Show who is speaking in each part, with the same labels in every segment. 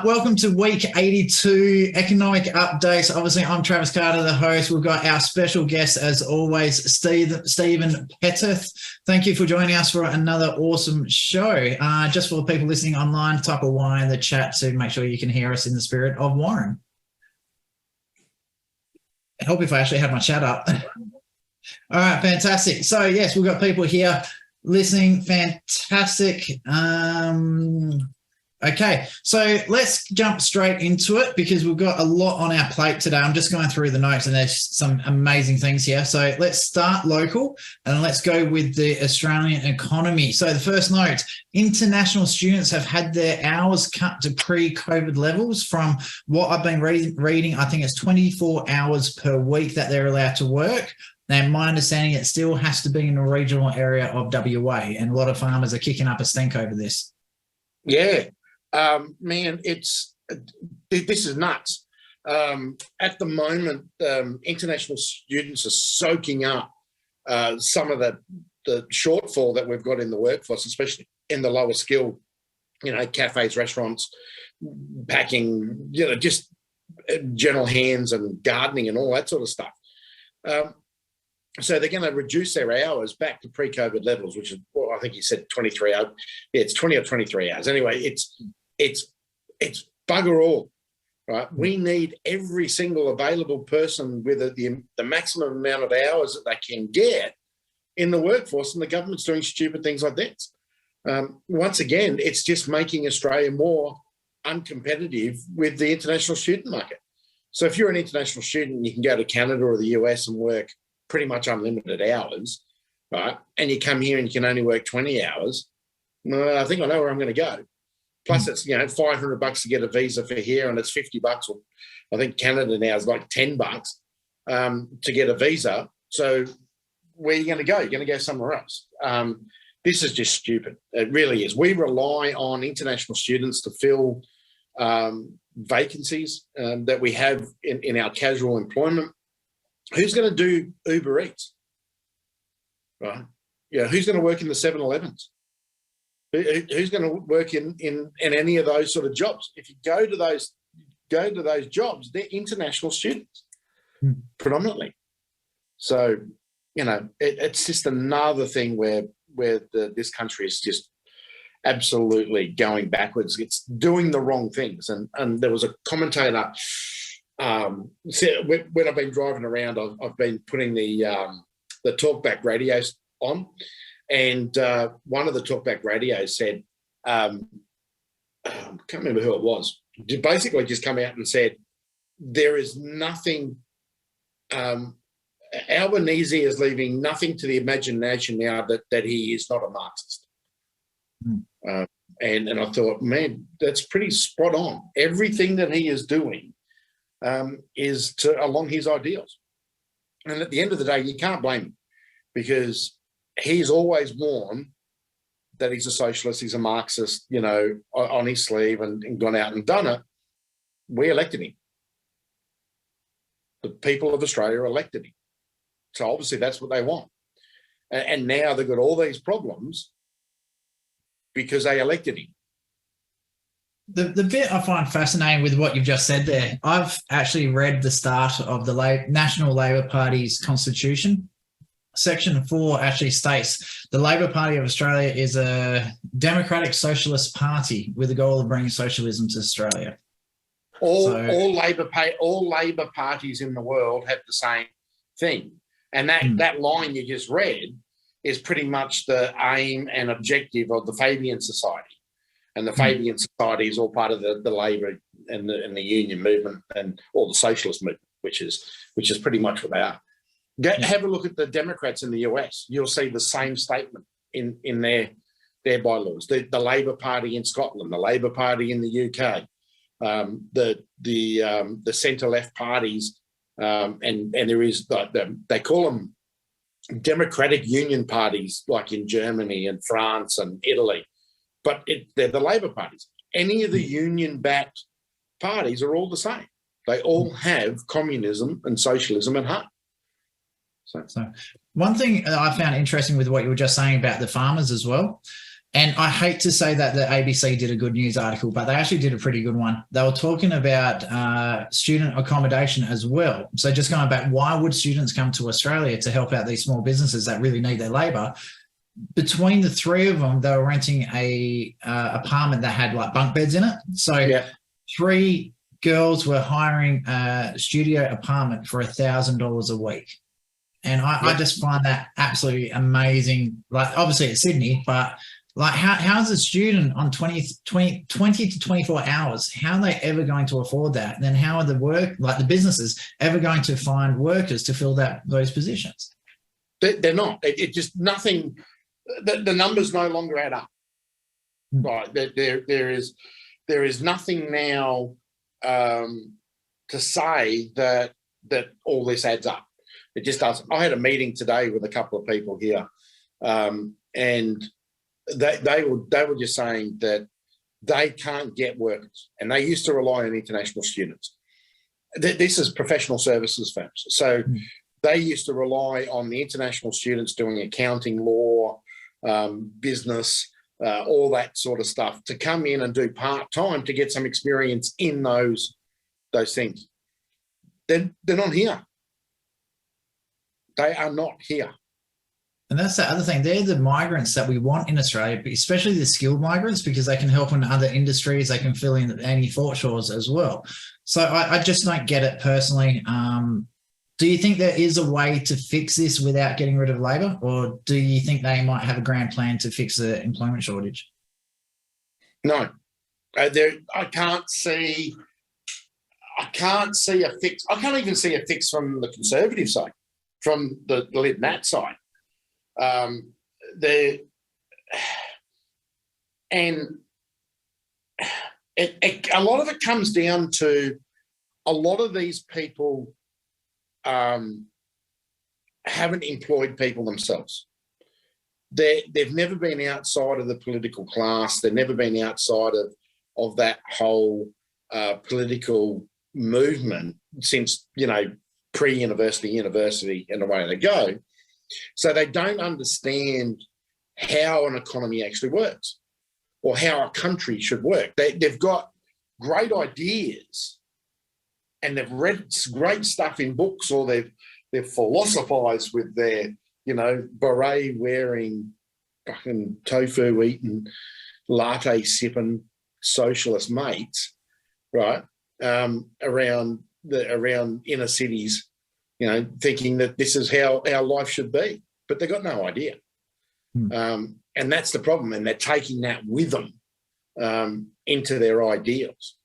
Speaker 1: Welcome to week 82 economic updates. Obviously, I'm Travis Carter, the host. We've got our special guest, as always, Stephen Petith. Thank you for joining us for another awesome show. Just for the people listening online, type a Y in the chat to make sure you can hear us in the spirit of Warren. Help if I actually had my chat up. All right, fantastic. So, yes, we've got people here listening. Fantastic. Okay, so let's jump straight into it because we've got a lot on our plate today. I'm just going through the notes and there's some amazing things here. So let's start local and let's go with the Australian economy. So the first note, international students have had their hours cut to pre-COVID levels from what I've been reading. I think it's 24 hours per week that they're allowed to work. And my understanding, it still has to be in a regional area of WA, and a lot of farmers are kicking up a stink over this.
Speaker 2: Yeah. Man, this is nuts. At the moment, international students are soaking up some of the shortfall that we've got in the workforce, especially in the lower skill, cafes, restaurants, packing, just general hands and gardening and all that sort of stuff. So they're going to reduce their hours back to pre-COVID levels, which is, well, I think you said 23 hours. Yeah, it's 20 or 23 hours. Anyway, it's bugger all, right? We need every single available person with the maximum amount of hours that they can get in the workforce, and the government's doing stupid things like this. Once again, it's just making Australia more uncompetitive with the international student market. So if you're an international student, you can go to Canada or the US and work pretty much unlimited hours, right? And you come here and you can only work 20 hours. Well, I think I know where I'm going to go. Plus, it's $500 to get a visa for here, and it's $50. Or I think Canada now is like $10 to get a visa. So where are you going to go? You're going to go somewhere else. This is just stupid. It really is. We rely on international students to fill vacancies that we have in our casual employment. Who's going to do Uber Eats? Right? Yeah. Who's going to work in the 7-Elevens? Who's going to work in any of those sort of jobs? If you go to those jobs, they're international students predominantly. So, it's just another thing where this country is just absolutely going backwards. It's doing the wrong things. And there was a commentator, when I've been driving around, I've been putting the talkback radios on. And one of the talkback radios said, I can't remember who it was, basically just come out and said, there is nothing, Albanese is leaving nothing to the imagination now that he is not a Marxist. And I thought, man, that's pretty spot on. Everything that he is doing is along his ideals. And at the end of the day, you can't blame him, because he's always worn that he's a socialist, he's a Marxist, on his sleeve and gone out and done it. We elected him. The people of Australia elected him. So obviously that's what they want. And now they've got all these problems because they elected him.
Speaker 1: The bit I find fascinating with what you've just said there, I've actually read the start of the National Labor Party's constitution. Section 4 actually states the Labor Party of Australia is a democratic socialist party with the goal of bringing socialism to Australia.
Speaker 2: All Labor parties in the world have the same thing. And that line you just read is pretty much the aim and objective of the Fabian Society. And the Fabian Society is all part of the Labor and the union movement and all the socialist movement, which is pretty much what they are. Have a look at the Democrats in the US. You'll see the same statement in their bylaws. The Labor Party in Scotland, the Labor Party in the UK, the centre-left parties, and there is they call them democratic union parties, like in Germany and France and Italy, but they're the Labor parties. Any of the union-backed parties are all the same. They all have communism and socialism at heart.
Speaker 1: So one thing I found interesting with what you were just saying about the farmers as well, And I hate to say that the ABC did a good news article, but they actually did a pretty good one. They were talking about student accommodation as well. So just going back, why would students come to Australia to help out these small businesses that really need their labour? Between the three of them, they were renting a apartment that had like bunk beds in it. So three girls were hiring a studio apartment for $1,000 a week. And I just find that absolutely amazing. Like, obviously it's Sydney, but like how's a student on 20 to 24 hours, how are they ever going to afford that? And then how are the businesses ever going to find workers to fill those positions?
Speaker 2: They're not. It just nothing. The numbers no longer add up. Right. There is nothing now to say that all this adds up. It just doesn't. I had a meeting today with a couple of people here, and they were just saying that they can't get workers, and they used to rely on international students. This is professional services firms, so they used to rely on the international students doing accounting, law, business, all that sort of stuff to come in and do part-time to get some experience in those things. They're not here. They are not here.
Speaker 1: And that's the other thing. They're the migrants that we want in Australia, especially the skilled migrants, because they can help in other industries. They can fill in any foreshores as well. So I just don't get it personally. Do you think there is a way to fix this without getting rid of labour, or do you think they might have a grand plan to fix the employment shortage?
Speaker 2: No, I can't see a fix. I can't even see a fix from the Conservative side, from the Lib Nat side. And a lot of it comes down to a lot of these people haven't employed people themselves. They've never been outside of the political class. They've never been outside of that whole political movement since, pre-university, university, and away they go. So they don't understand how an economy actually works or how a country should work. They've got great ideas and they've read great stuff in books, or they've philosophized with their, beret wearing, fucking tofu eating, latte sipping socialist mates, right? Around inner cities, thinking that this is how our life should be, but they've got no idea. And that's the problem. And they're taking that with them into their ideals.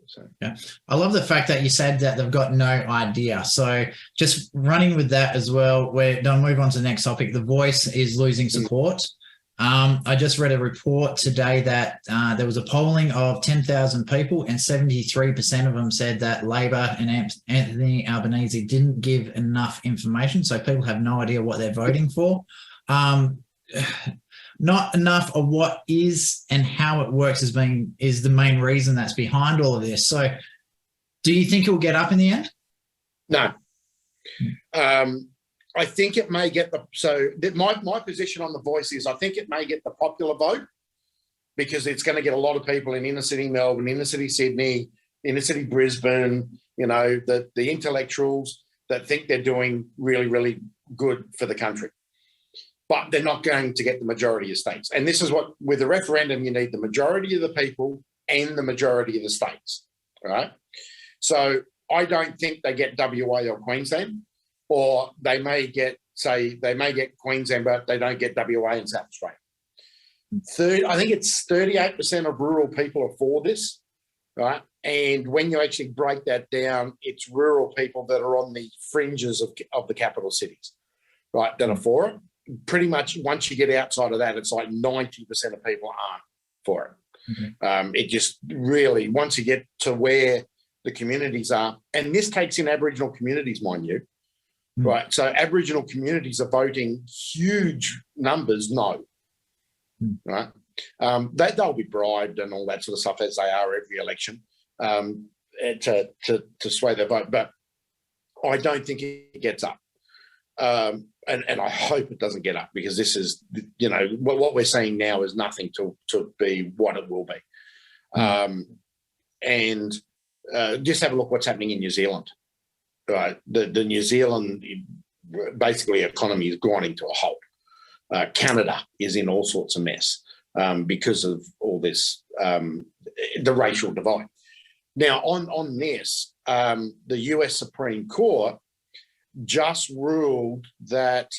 Speaker 2: So.
Speaker 1: Yeah, I love the fact that you said that they've got no idea. So just running with that as well, we're going to move on to the next topic. The Voice is losing support. I just read a report today that there was a polling of 10,000 people and 73% of them said that Labor and Anthony Albanese didn't give enough information. So people have no idea what they're voting for. Not enough of what is and how it works is the main reason that's behind all of this. So do you think it will get up in the end?
Speaker 2: No. I think it may get my position on The Voice is I think it may get the popular vote because it's going to get a lot of people in inner city Melbourne, inner city Sydney, inner city Brisbane, the intellectuals that think they're doing really, really good for the country. But they're not going to get the majority of states. And this is what, with a referendum, you need the majority of the people and the majority of the states, right? So I don't think they get WA or Queensland, or they may get Queensland, but they don't get WA and South Australia. I think it's 38% of rural people are for this, right? And when you actually break that down, it's rural people that are on the fringes of the capital cities, right, that are for it. Pretty much once you get outside of that, it's like 90% of people aren't for it. Mm-hmm. It just really, once you get to where the communities are, and this takes in Aboriginal communities, mind you, mm-hmm. right? So Aboriginal communities are voting huge numbers no, mm-hmm. right? They'll be bribed and all that sort of stuff as they are every election to sway their vote, but I don't think it gets up. and I hope it doesn't get up, because this is, what we're seeing now is nothing to be what it will be. And just have a look what's happening in New Zealand. Right, the New Zealand basically economy is grinding to a halt. Canada is in all sorts of mess because of all this, the racial divide. Now, on this, the US Supreme Court just ruled that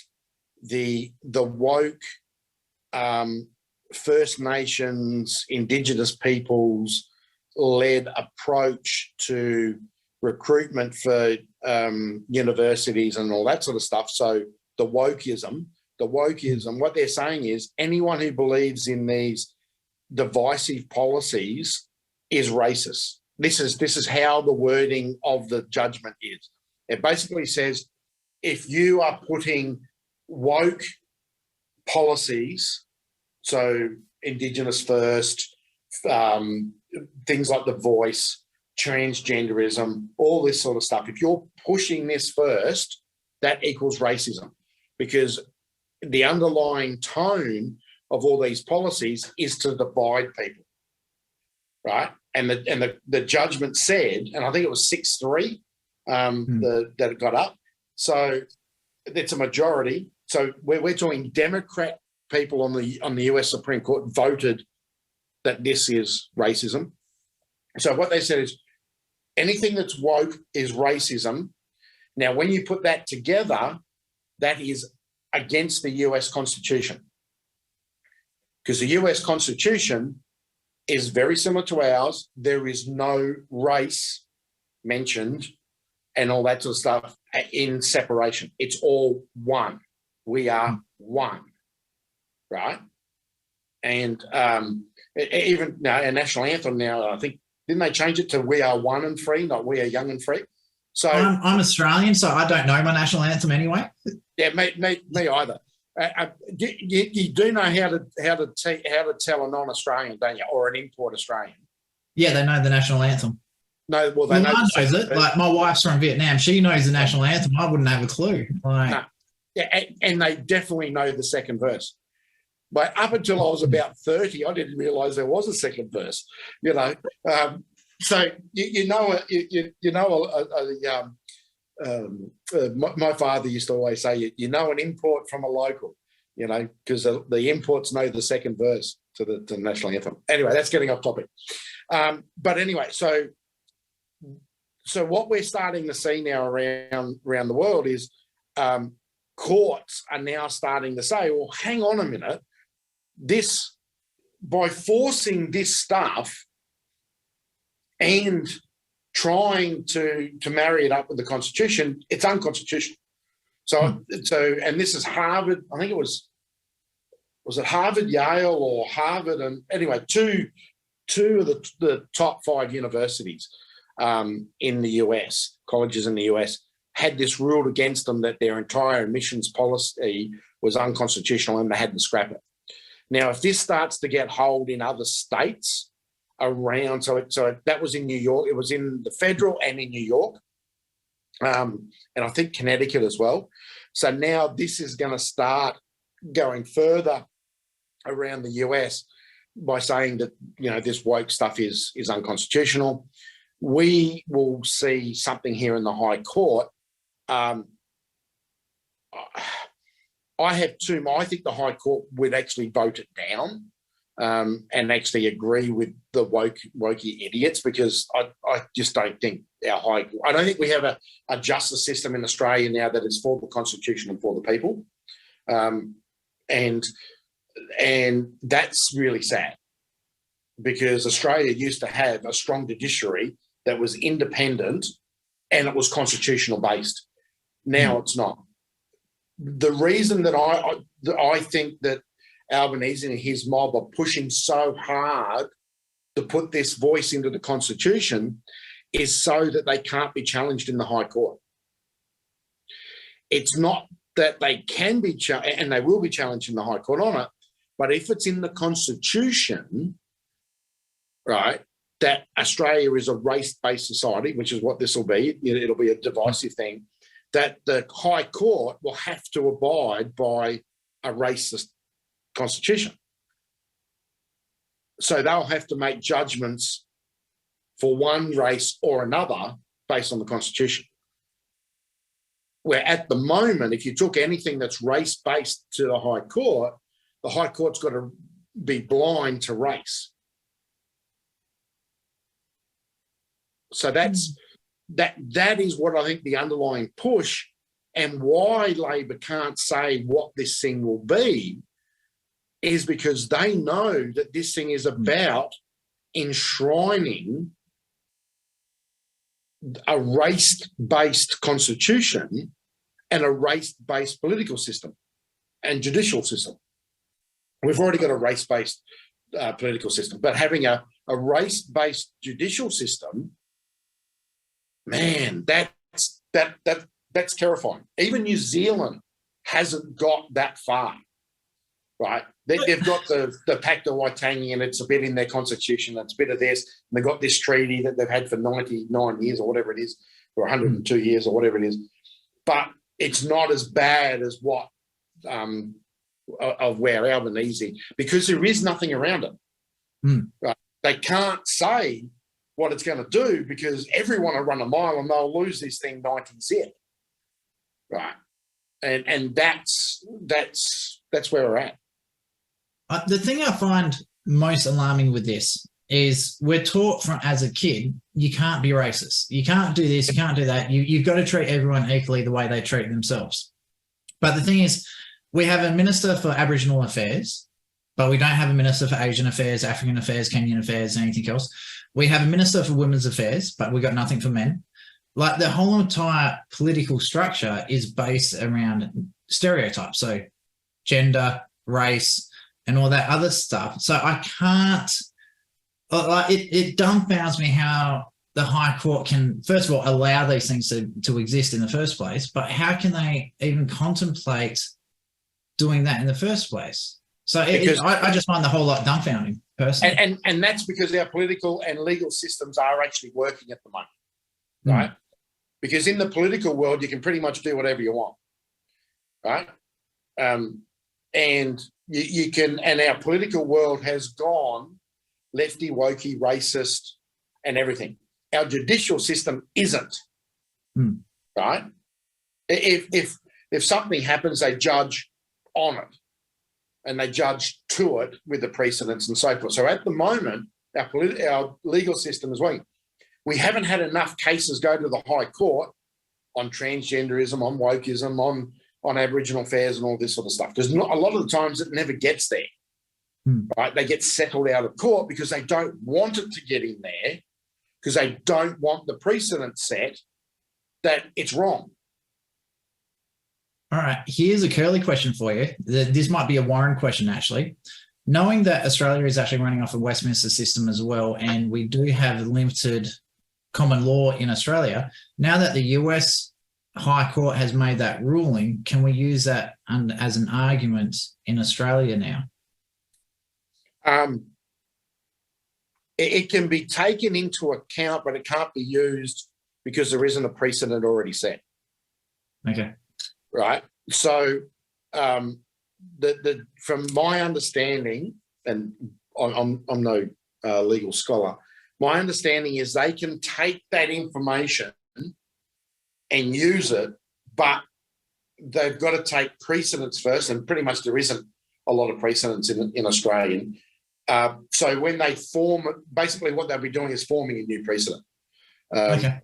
Speaker 2: the woke First Nations, Indigenous peoples led approach to recruitment for universities and all that sort of stuff. So the wokeism, what they're saying is anyone who believes in these divisive policies is racist. This is how the wording of the judgment is. It basically says, if you are putting woke policies, so Indigenous first, things like the voice, transgenderism, all this sort of stuff, if you're pushing this first, that equals racism, because the underlying tone of all these policies is to divide people, right? And the judgment said, and I think it was 6-3 that it got up. So it's a majority. So we're talking Democrat people on the US Supreme Court voted that this is racism. So what they said is anything that's woke is racism. Now, when you put that together, that is against the US Constitution, because the US Constitution is very similar to ours. There is no race mentioned and all that sort of stuff in separation. It's all one. We are one, right? And even now, our national anthem now, I think, didn't they change it to "We are one and free," not "We are young and free"? So
Speaker 1: I'm Australian, so I don't know my national anthem anyway.
Speaker 2: Yeah, me either. You do know how to tell a non-Australian, don't you, or an import Australian?
Speaker 1: Yeah, they know the national anthem.
Speaker 2: No, well, they know
Speaker 1: mine knows it. Like, my wife's from Vietnam; she knows the national anthem. I wouldn't have a clue. Like,
Speaker 2: no. Yeah, and they definitely know the second verse. But up until I was about 30, I didn't realise there was a second verse. So my father used to always say, you know an import from a local, because the imports know the second verse to the national anthem. Anyway, that's getting off topic. But anyway, so what we're starting to see now around the world is courts are now starting to say, well, hang on a minute, by forcing this stuff and trying to marry it up with the Constitution, it's unconstitutional. So and this is Harvard. I think it was it Harvard, Yale, or Harvard, and anyway, two of the top 5 universities in the US, colleges in the US, had this ruled against them that their entire admissions policy was unconstitutional and they had to scrap it. Now, if this starts to get hold in other states around, so that was in New York, it was in the federal and in New York, and I think Connecticut as well. So now this is going to start going further around the US by saying that, this woke stuff is unconstitutional. We will see something here in the High Court. I think the High Court would actually vote it down and actually agree with the wokey idiots, because I just don't think I don't think we have a justice system in Australia now that is for the Constitution and for the people. And that's really sad, because Australia used to have a strong judiciary that was independent and it was constitutional based. Now it's not. The reason that I think that Albanese and his mob are pushing so hard to put this voice into the Constitution is so that they can't be challenged in the High Court. It's not that they can be challenged, and they will be challenged in the High Court on it, but if it's in the Constitution, right, that Australia is a race-based society, which is what this will be, it'll be a divisive thing, that the High Court will have to abide by a racist constitution. So they'll have to make judgments for one race or another based on the constitution. Where at the moment, if you took anything that's race-based to the High Court's got to be blind to race. So that is what I think the underlying push, and why Labor can't say what this thing will be, is because they know that this thing is about enshrining a race-based constitution and a race-based political system and judicial system. We've already got a race-based political system, but having a race-based judicial system, man, that's terrifying. Even New Zealand hasn't got that far, right? They've got the Pact of Waitangi, and it's a bit in their constitution, it's a bit of this, and they've got this treaty that they've had for 99 years or whatever it is, or 102 years or whatever it is. But it's not as bad as what of where Albanese, because there is nothing around it. Right? They can't say what it's going to do because everyone will run a mile and they'll lose this thing 90-0. Right. And that's where we're at.
Speaker 1: The thing I find most alarming with this is we're taught from as a kid, you can't be racist. You can't do this, you can't do that. You've got to treat everyone equally the way they treat themselves. But the thing is, we have a minister for Aboriginal affairs, but we don't have a minister for Asian affairs, African affairs, Kenyan affairs, anything else. We have a minister for women's affairs, but we got nothing for men. Like the whole entire political structure is based around stereotypes. So gender, race, and all that other stuff. So I can't, like, it dumbfounds me how the High Court can, first of all, allow these things to exist in the first place, but how can they even contemplate doing that in the first place? So I just find the whole lot dumbfounding, personally.
Speaker 2: And that's because our political and legal systems are actually working at the moment, right? Because in the political world, you can pretty much do whatever you want, right? And you can, and our political world has gone lefty, wokey, racist, and everything. Our judicial system isn't, right? If something happens, they judge on it, and they judge to it with the precedents and so forth. So at the moment, our legal system is working. We haven't had enough cases go to the High Court on transgenderism, on wokeism, on Aboriginal affairs and all this sort of stuff, because a lot of the times it never gets there, right? They get settled out of court because they don't want it to get in there, because they don't want the precedent set that it's wrong.
Speaker 1: All right, here's a curly question for you. This might be a Warren question, actually. Knowing that Australia is actually running off a Westminster system as well, and we do have limited common law in Australia, now that the US High Court has made that ruling, can we use that as an argument in Australia now?
Speaker 2: It can be taken into account, but it can't be used because there isn't a precedent already set.
Speaker 1: Okay.
Speaker 2: Right. So from my understanding, and I'm no legal scholar, my understanding is they can take that information and use it, but they've got to take precedents first, and pretty much there isn't a lot of precedents in Australian. So when they form, basically what they'll be doing is forming a new precedent.
Speaker 1: Okay.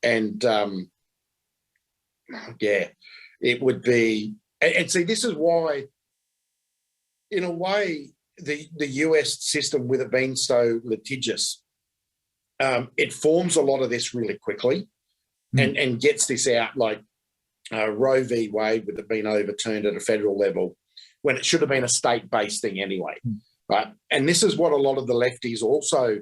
Speaker 2: And yeah, it would be, and see, this is why, in a way, the US system, with it being so litigious, it forms a lot of this really quickly and gets this out, like Roe v. Wade, with it being overturned at a federal level when it should have been a state-based thing anyway, right? And this is what a lot of the lefties also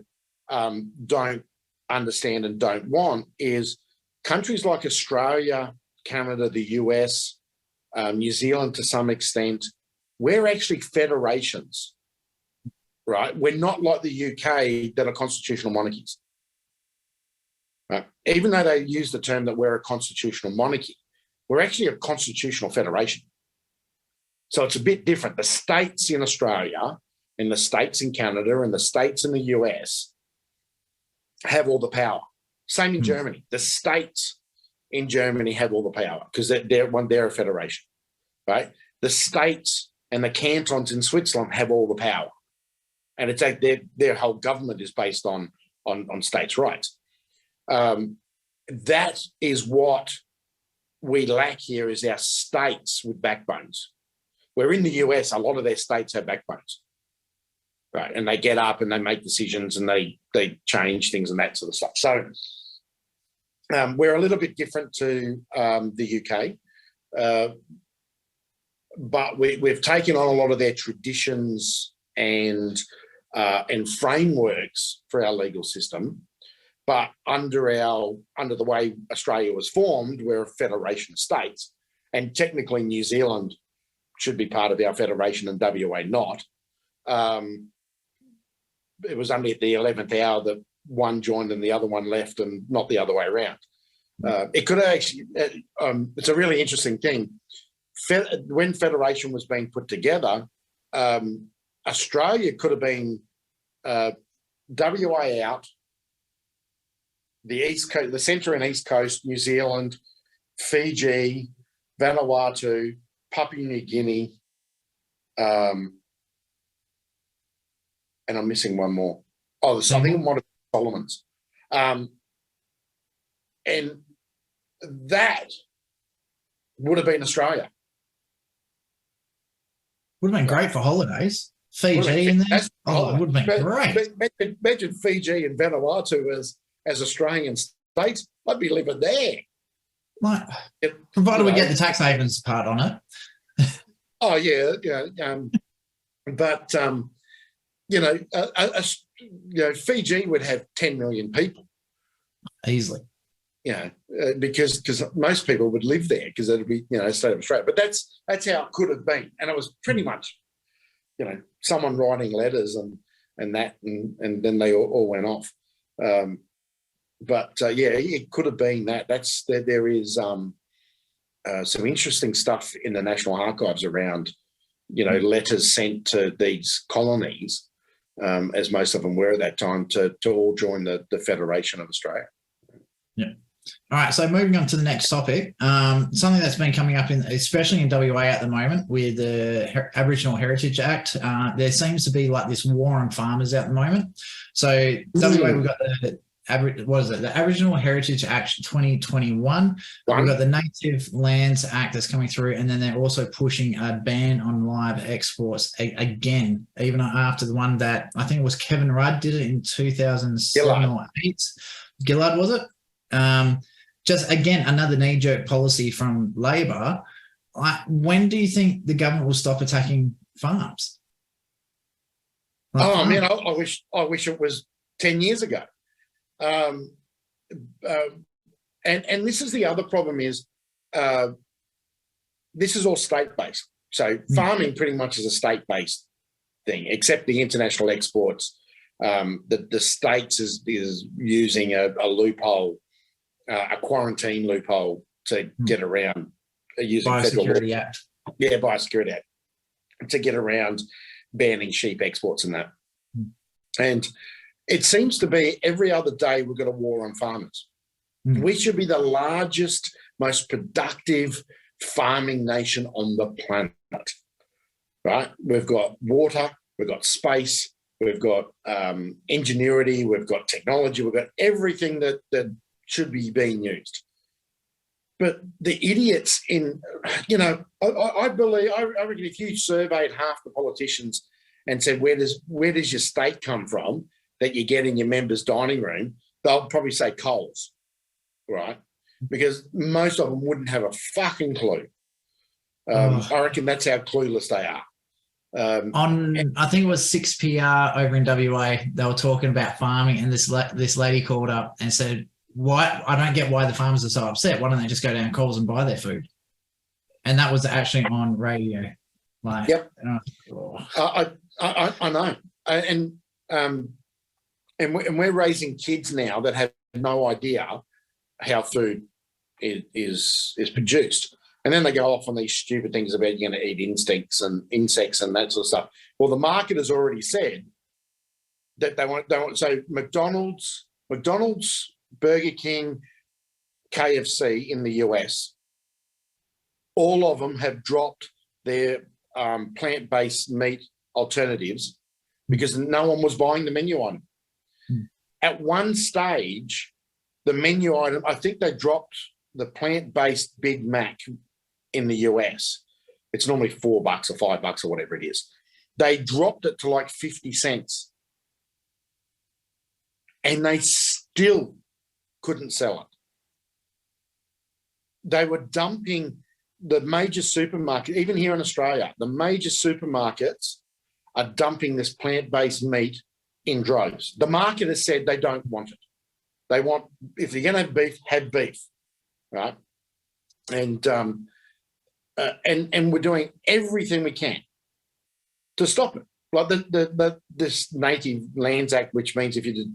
Speaker 2: don't understand and don't want, is countries like Australia, Canada, the US, New Zealand to some extent, we're actually federations, right? We're not like the UK that are constitutional monarchies. Right? Even though they use the term that we're a constitutional monarchy, we're actually a constitutional federation. So it's a bit different. The states in Australia and the states in Canada and the states in the US have all the power. Same in Germany. The states in Germany have all the power because they're a federation, right? The states and the cantons in Switzerland have all the power. And it's like their whole government is based on states' rights. That is what we lack here, is our states with backbones. Where in the US, a lot of their states have backbones, right? And they get up and they make decisions and they change things and that sort of stuff. So we're a little bit different to the UK, but we've taken on a lot of their traditions and frameworks for our legal system. But under the way Australia was formed, we're a federation of states, and technically New Zealand should be part of our federation and WA not. It was only at the 11th hour that one joined and the other one left, and not the other way around. It could actually, it's a really interesting thing. When federation was being put together, Australia could have been WA out, the East Coast, the centre and East Coast, New Zealand, Fiji, Vanuatu, Papua New Guinea, and I'm missing one more. Oh, I think it might have been Solomons. And that would have been Australia.
Speaker 1: Would have been great for holidays. Fiji in there. Oh, it would have been great.
Speaker 2: Imagine Fiji and Vanuatu as Australian states. I'd be living there.
Speaker 1: Like, provided we get the tax havens part on it.
Speaker 2: Oh yeah, but Fiji would have 10 million people
Speaker 1: easily.
Speaker 2: Because most people would live there because it'd be a state of Australia. But that's how it could have been, and it was pretty much someone writing letters and then they all went off. But it could have been that. There is some interesting stuff in the National Archives around, letters sent to these colonies, as most of them were at that time, to all join the Federation of Australia.
Speaker 1: Yeah. All right. So moving on to the next topic, something that's been coming up especially in WA at the moment with the Aboriginal Heritage Act. There seems to be like this war on farmers at the moment. So WA, we've got the Aboriginal Heritage Act 2021. We've got the Native Lands Act that's coming through, and then they're also pushing a ban on live exports again, even after the one that I think it was Kevin Rudd did it in 2007 or 8. Gillard, was it? Just again, another knee-jerk policy from Labor. When do you think the government will stop attacking farms?
Speaker 2: I wish it was 10 years ago. And this is the other problem is this is all state-based. So farming pretty much is a state-based thing, except the international exports. The states is using a loophole, a quarantine loophole to get around using
Speaker 1: Biosecurity Act.
Speaker 2: Yeah, Biosecurity Act, to get around banning sheep exports and that. And it seems to be every other day we've got a war on farmers. We should be the largest, most productive farming nation on the planet, right? We've got water, we've got space, we've got ingenuity, we've got technology, we've got everything that should be being used. But the idiots I reckon if you surveyed half the politicians and said, where does your state come from that you get in your members' dining room, they'll probably say Coles, right? Because most of them wouldn't have a fucking clue. I reckon that's how clueless they are.
Speaker 1: I think it was 6PR over in WA, they were talking about farming, and this lady called up and said, "Why? I don't get why the farmers are so upset. Why don't they just go down Coles and buy their food?" And that was actually on radio.
Speaker 2: Yep. I know, and we're raising kids now that have no idea how food is produced. And then they go off on these stupid things about you're going to eat insects and that sort of stuff. Well, the market has already said that they want. So McDonald's, Burger King, KFC in the US, all of them have dropped their plant-based meat alternatives because no one was buying the menu item. At one stage, the menu item, I think they dropped the plant-based Big Mac in the US. It's normally $4 or $5 or whatever it is. They dropped it to like 50 cents. And they still couldn't sell it. They were dumping the major supermarket, even here in Australia, the major supermarkets are dumping this plant-based meat in droves. The market has said they don't want it. They want, if you're going to have beef, right? And we're doing everything we can to stop it. Like this Native Lands Act, which means if you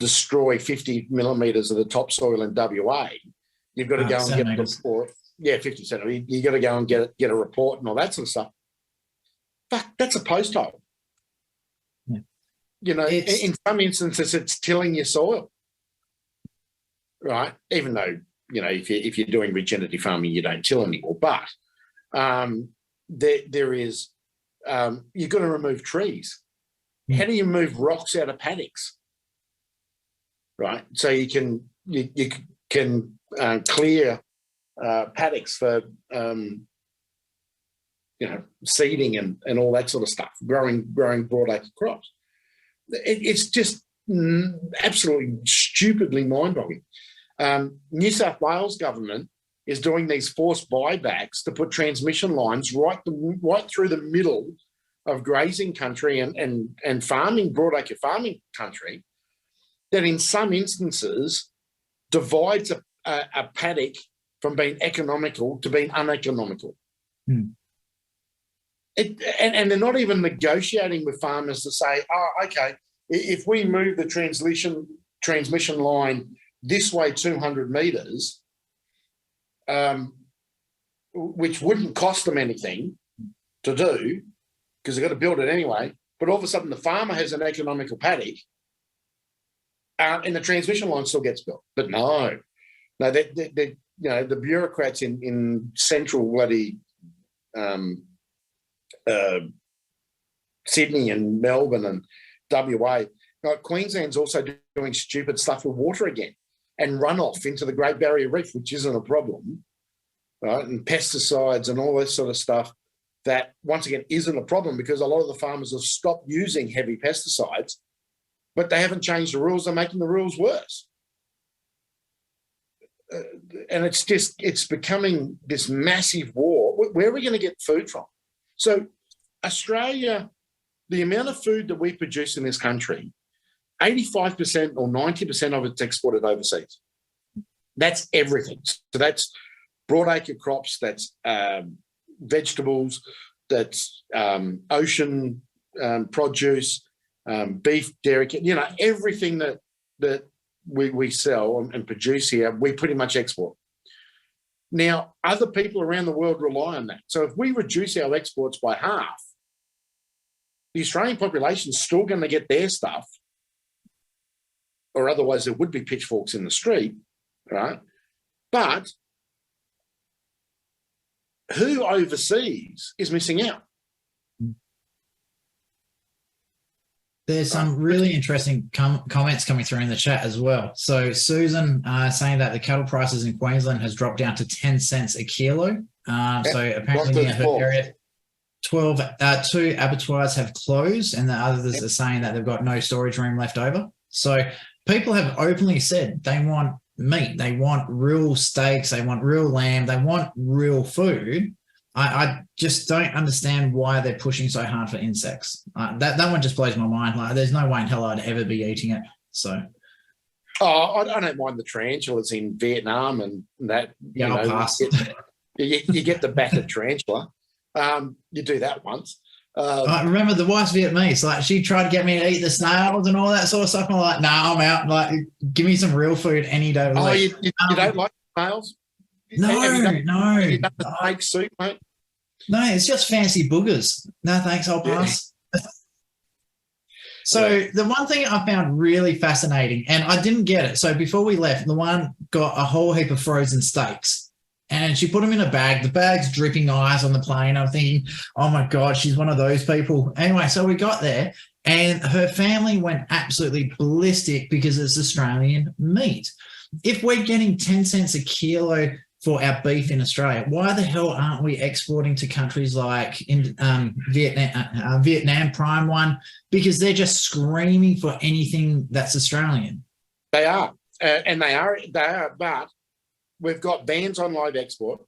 Speaker 2: destroy 50 millimetres of the topsoil in WA, you've got to go and get a report. Yeah, 50 centimetres. You got to go and get a report and all that sort of stuff. But that's a post hole. Yeah. In some instances, it's tilling your soil, right? Even though if you're doing regenerative farming, you don't till anymore. But there is you've got to remove trees. How do you move rocks out of paddocks? Right, so you can clear paddocks for seeding and all that sort of stuff, growing broadacre crops. It's just absolutely stupidly mind-boggling. New South Wales government is doing these forced buybacks to put transmission lines right through the middle of grazing country and farming, broadacre farming country, that in some instances divides a paddock from being economical to being uneconomical. And they're not even negotiating with farmers to say, oh, okay, if we move the transmission line this way 200 metres, which wouldn't cost them anything to do because they've got to build it anyway, but all of a sudden the farmer has an economical paddock and the transmission line still gets built. But no, the bureaucrats in central bloody Sydney and Melbourne and WA, Queensland's also doing stupid stuff with water again and runoff into the Great Barrier Reef, which isn't a problem, right? And pesticides and all this sort of stuff that, once again, isn't a problem because a lot of the farmers have stopped using heavy pesticides, but they haven't changed the rules. They're making the rules worse. And it's becoming this massive war. Where are we going to get food from? So Australia, the amount of food that we produce in this country, 85% or 90% of it's exported overseas. That's everything. So that's broadacre crops, that's vegetables, that's ocean produce, beef, dairy, everything that we sell and produce here, we pretty much export. Now, other people around the world rely on that. So if we reduce our exports by half, the Australian population is still going to get their stuff, or otherwise there would be pitchforks in the street, right? But who overseas is missing out?
Speaker 1: There's some really interesting comments coming through in the chat as well. So Susan saying that the cattle prices in Queensland has dropped down to 10 cents a kilo. So apparently in her area, 2 abattoirs have closed and the others are saying that they've got no storage room left over. So people have openly said they want meat, they want real steaks, they want real lamb, they want real food. I just don't understand why they're pushing so hard for insects. That one just blows my mind. Like, there's no way in hell I'd ever be eating it. So,
Speaker 2: I don't mind the tarantulas in Vietnam and that.
Speaker 1: Yeah, I'll pass.
Speaker 2: You get the battered tarantula. You do that once.
Speaker 1: I remember the wife's Vietnamese. Like, she tried to get me to eat the snails and all that sort of stuff. I'm like, nah, I'm out. Like, give me some real food any day of the week.
Speaker 2: You don't like snails? Have you done,
Speaker 1: No,
Speaker 2: have you done the steak soup, mate?
Speaker 1: no, it's just fancy boogers. No, thanks, I'll pass. So the one thing I found really fascinating, and I didn't get it. So before we left, the one got a whole heap of frozen steaks, and she put them in a bag. The bag's dripping ice on the plane. I'm thinking, oh my God, she's one of those people. Anyway, so we got there, and her family went absolutely ballistic because it's Australian meat. If we're getting 10 cents a kilo for our beef in Australia, why the hell aren't we exporting to countries like Vietnam Prime One? Because they're just screaming for anything that's Australian.
Speaker 2: They are, and they are, but we've got bans on live export.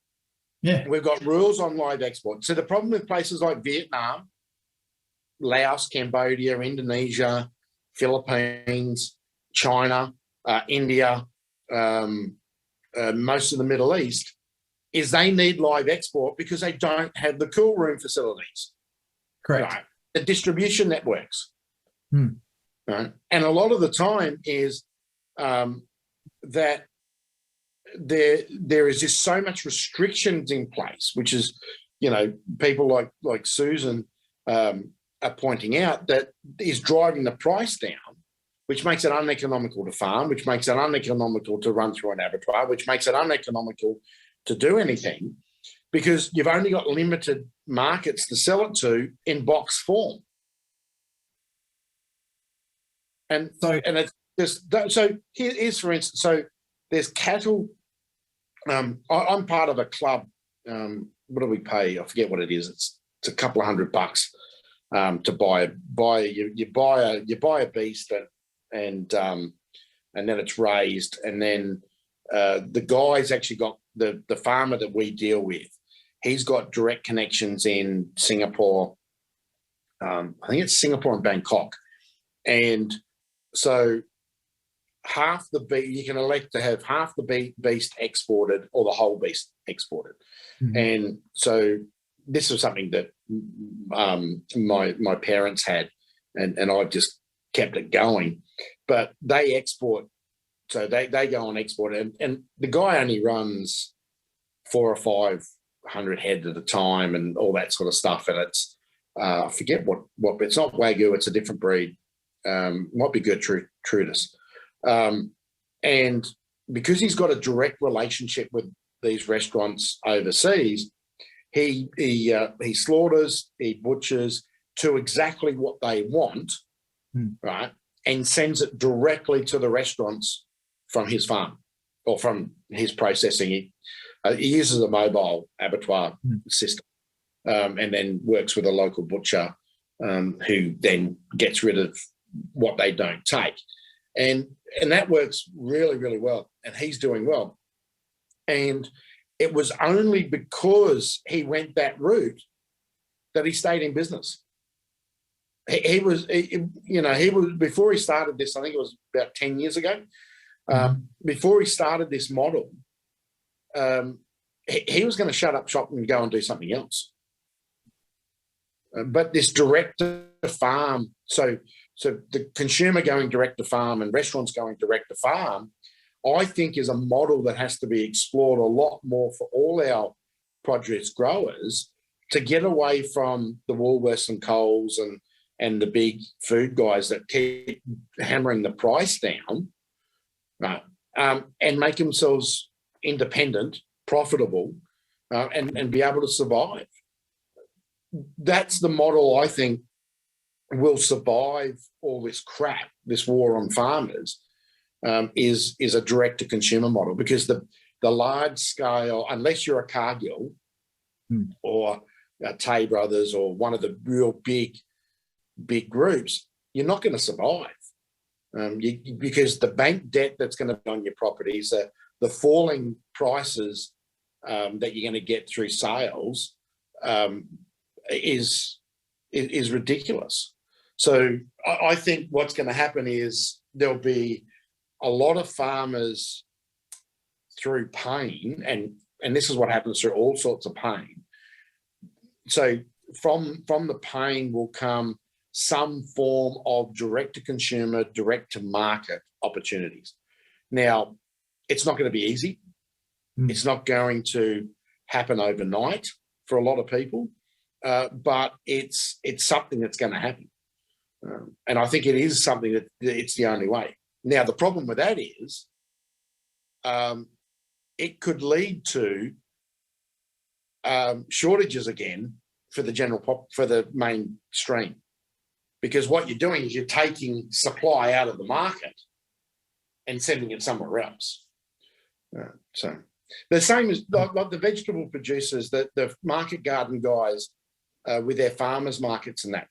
Speaker 1: Yeah.
Speaker 2: We've got rules on live export. So the problem with places like Vietnam, Laos, Cambodia, Indonesia, Philippines, China, India, most of the Middle East, is they need live export because they don't have the cool room facilities.
Speaker 1: Correct.
Speaker 2: Right? The distribution networks. Right? And a lot of the time is that there is just so much restrictions in place, which is, people like Susan are pointing out, that is driving the price down, which makes it uneconomical to farm, which makes it uneconomical to run through an abattoir, which makes it uneconomical to do anything, because you've only got limited markets to sell it to in box form. And it's just, so here's for instance, so there's cattle. I'm part of a club. What do we pay? I forget what it is. It's a couple of $100 to buy you buy a beast and then it's raised, and then the guy's actually got the farmer that we deal with. He's got direct connections in Singapore. I think it's Singapore and Bangkok, and so half the beast, you can elect to have half the beast exported or the whole beast exported. And so this was something that my parents had, and I've just kept it going. But they export, so they go and export it, and the guy only runs 400 or 500 head at a time and all that sort of stuff. And it's I forget what it's not Wagyu, it's a different breed. Might be Gertrudis. And because he's got a direct relationship with these restaurants overseas, he slaughters, he butchers to exactly what they want, right, and sends it directly to the restaurants from his farm or from his processing. He uses a mobile abattoir system, and then works with a local butcher who then gets rid of what they don't take. And that works really, really well. And he's doing well. And it was only because he went that route that he stayed in business. He was before he started this, I think it was about 10 years ago, before he started this model, he was going to shut up shop and go and do something else. But this direct to farm, so the consumer going direct to farm and restaurants going direct to farm, I think is a model that has to be explored a lot more for all our produce growers to get away from the Woolworths and Coles and the big food guys that keep hammering the price down, right? And make themselves independent, profitable, and be able to survive. That's the model I think will survive all this crap, this war on farmers, is a direct-to-consumer model, because the large scale, unless you're a Cargill or a Tay Brothers or one of the real big groups, you're not going to survive, because the bank debt that's going to be on your properties, the falling prices that you're going to get through sales is ridiculous. So I think what's going to happen is there'll be a lot of farmers through pain, and this is what happens through all sorts of pain. So from the pain will come some form of direct-to-consumer, direct-to-market opportunities. Now, it's not going to be easy. It's not going to happen overnight for a lot of people, but it's something that's going to happen. And I think it is something that it's the only way. Now, the problem with that is it could lead to shortages again for the mainstream, because what you're doing is you're taking supply out of the market and sending it somewhere else. So the same as like the vegetable producers, the market garden guys with their farmers markets and that,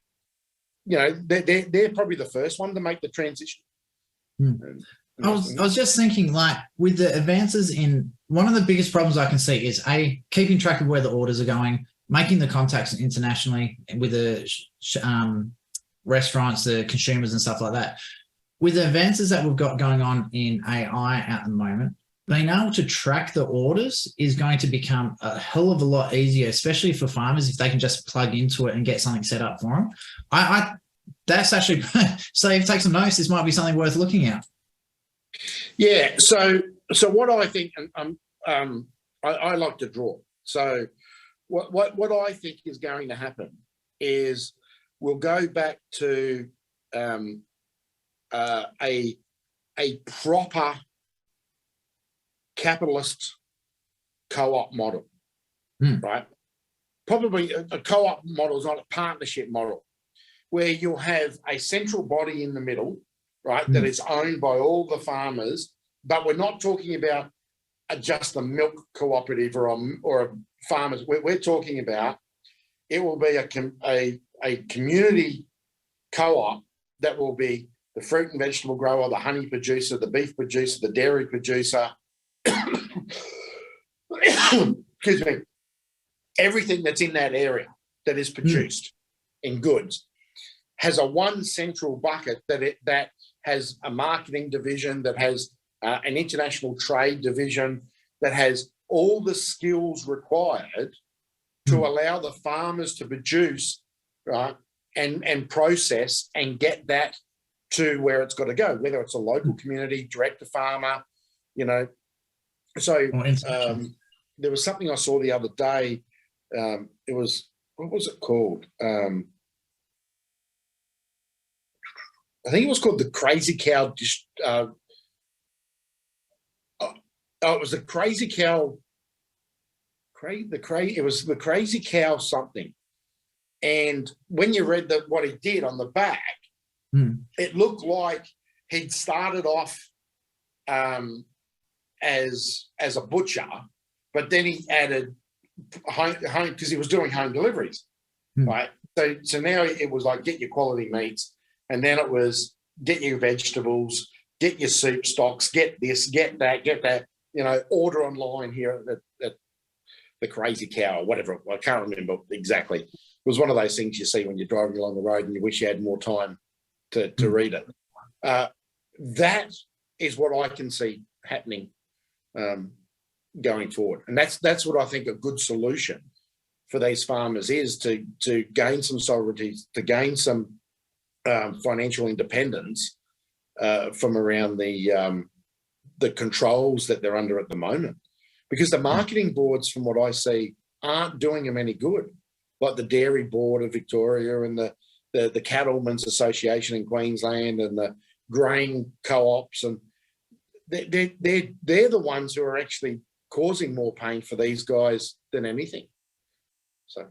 Speaker 2: they're probably the first one to make the transition.
Speaker 1: I was just thinking, like, with the advances in, one of the biggest problems I can see is keeping track of where the orders are going, making the contacts internationally with the restaurants, the consumers and stuff like that. With the advances that we've got going on in AI at the moment, being able to track the orders is going to become a hell of a lot easier, especially for farmers, if they can just plug into it and get something set up for them. That's actually, so if you take some notes, this might be something worth looking at.
Speaker 2: Yeah. So what I think, I like to draw. So what I think is going to happen is we'll go back to a proper capitalist co-op model, right? Probably a co-op model is not a partnership model, where you'll have a central body in the middle, right, that is owned by all the farmers, but we're not talking about just a milk cooperative or a farmers. We're talking about, it will be a community co-op that will be the fruit and vegetable grower, the honey producer, the beef producer, the dairy producer, excuse me, everything that's in that area that is produced in goods has a one central bucket that has a marketing division, that has an international trade division, that has all the skills required to allow the farmers to produce, right, and process and get that to where it's got to go, whether it's a local community, direct to farmer, So there was something I saw the other day. It was, what was it called? I think it was called the Crazy Cow. It was the Crazy Cow. It was the Crazy Cow something. And when you read what he did on the back, it looked like he'd started off as a butcher, but then he added home because he was doing home deliveries, right? So now it was like, get your quality meats, and then it was get your vegetables, get your soup stocks, get this, get that, order online here at the Crazy Cow or whatever. I can't remember exactly. It was one of those things you see when you're driving along the road and you wish you had more time to read it. That is what I can see happening going forward, and that's what I think a good solution for these farmers is, to gain some sovereignty, to gain some financial independence from around the controls that they're under at the moment, because the marketing boards, from what I see, aren't doing them any good, like the Dairy Board of Victoria and the Cattlemen's Association in Queensland and the grain co-ops, and they're the ones who are actually causing more pain for these guys than anything. So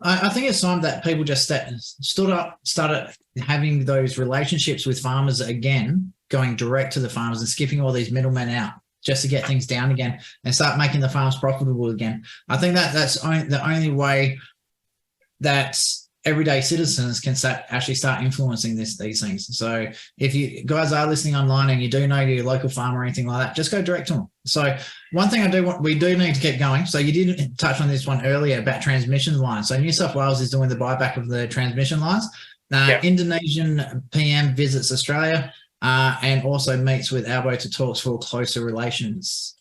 Speaker 1: I think it's time that people just stood up, started having those relationships with farmers again, going direct to the farmers and skipping all these middlemen out just to get things down again and start making the farms profitable again. I think that's the only way that everyday citizens can actually start influencing these things. So if you guys are listening online and you do know your local farmer or anything like that, just go direct to them. So one thing we do need to keep going. So you did touch on this one earlier about transmission lines. So New South Wales is doing the buyback of the transmission lines. Indonesian PM visits Australia and also meets with Albo to talks for closer relations.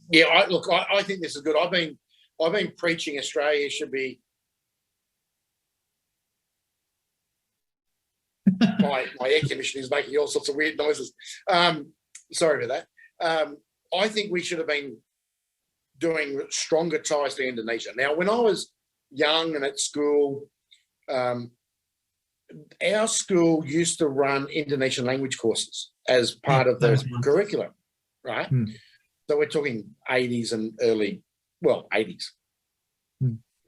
Speaker 2: Yeah, I think this is good. I've been preaching Australia should be. My air conditioning is making all sorts of weird noises. Sorry for that. I think we should have been doing stronger ties to Indonesia. Now, when I was young and at school, our school used to run Indonesian language courses as part of the curriculum, right? So we're talking 80s and early, 80s.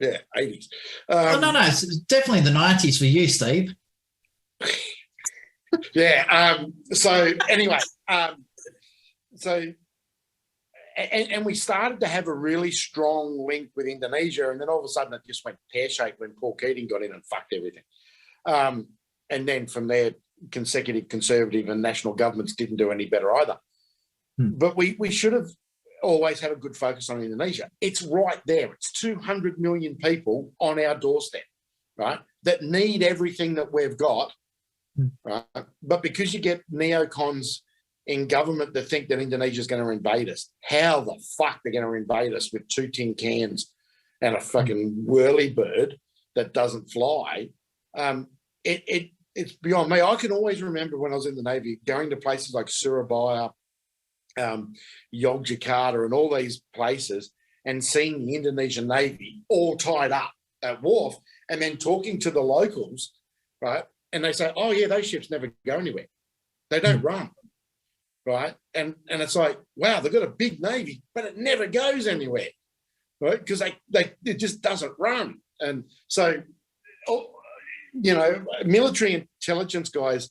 Speaker 2: Yeah, 80s.
Speaker 1: No, it's definitely the 90s for you, Steve.
Speaker 2: Yeah. So anyway, and we started to have a really strong link with Indonesia, and then all of a sudden it just went pear-shaped when Paul Keating got in and fucked everything. And then from there, consecutive Conservative and national governments didn't do any better either. But we should have always had a good focus on Indonesia. It's right there. It's 200 million people on our doorstep, right, that need everything that we've got, right? But because you get neocons in government that think that Indonesia is going to invade us, how the fuck they're going to invade us with 2 tin cans and a fucking whirlybird that doesn't fly, it's beyond me. I can always remember when I was in the Navy going to places like Surabaya, Yogyakarta and all these places and seeing the Indonesian Navy all tied up at wharf and then talking to the locals, right? And they say, oh yeah, those ships never go anywhere. They don't run, right? And it's like, wow, they've got a big Navy, but it never goes anywhere, right? Because it just doesn't run. And so, military intelligence guys,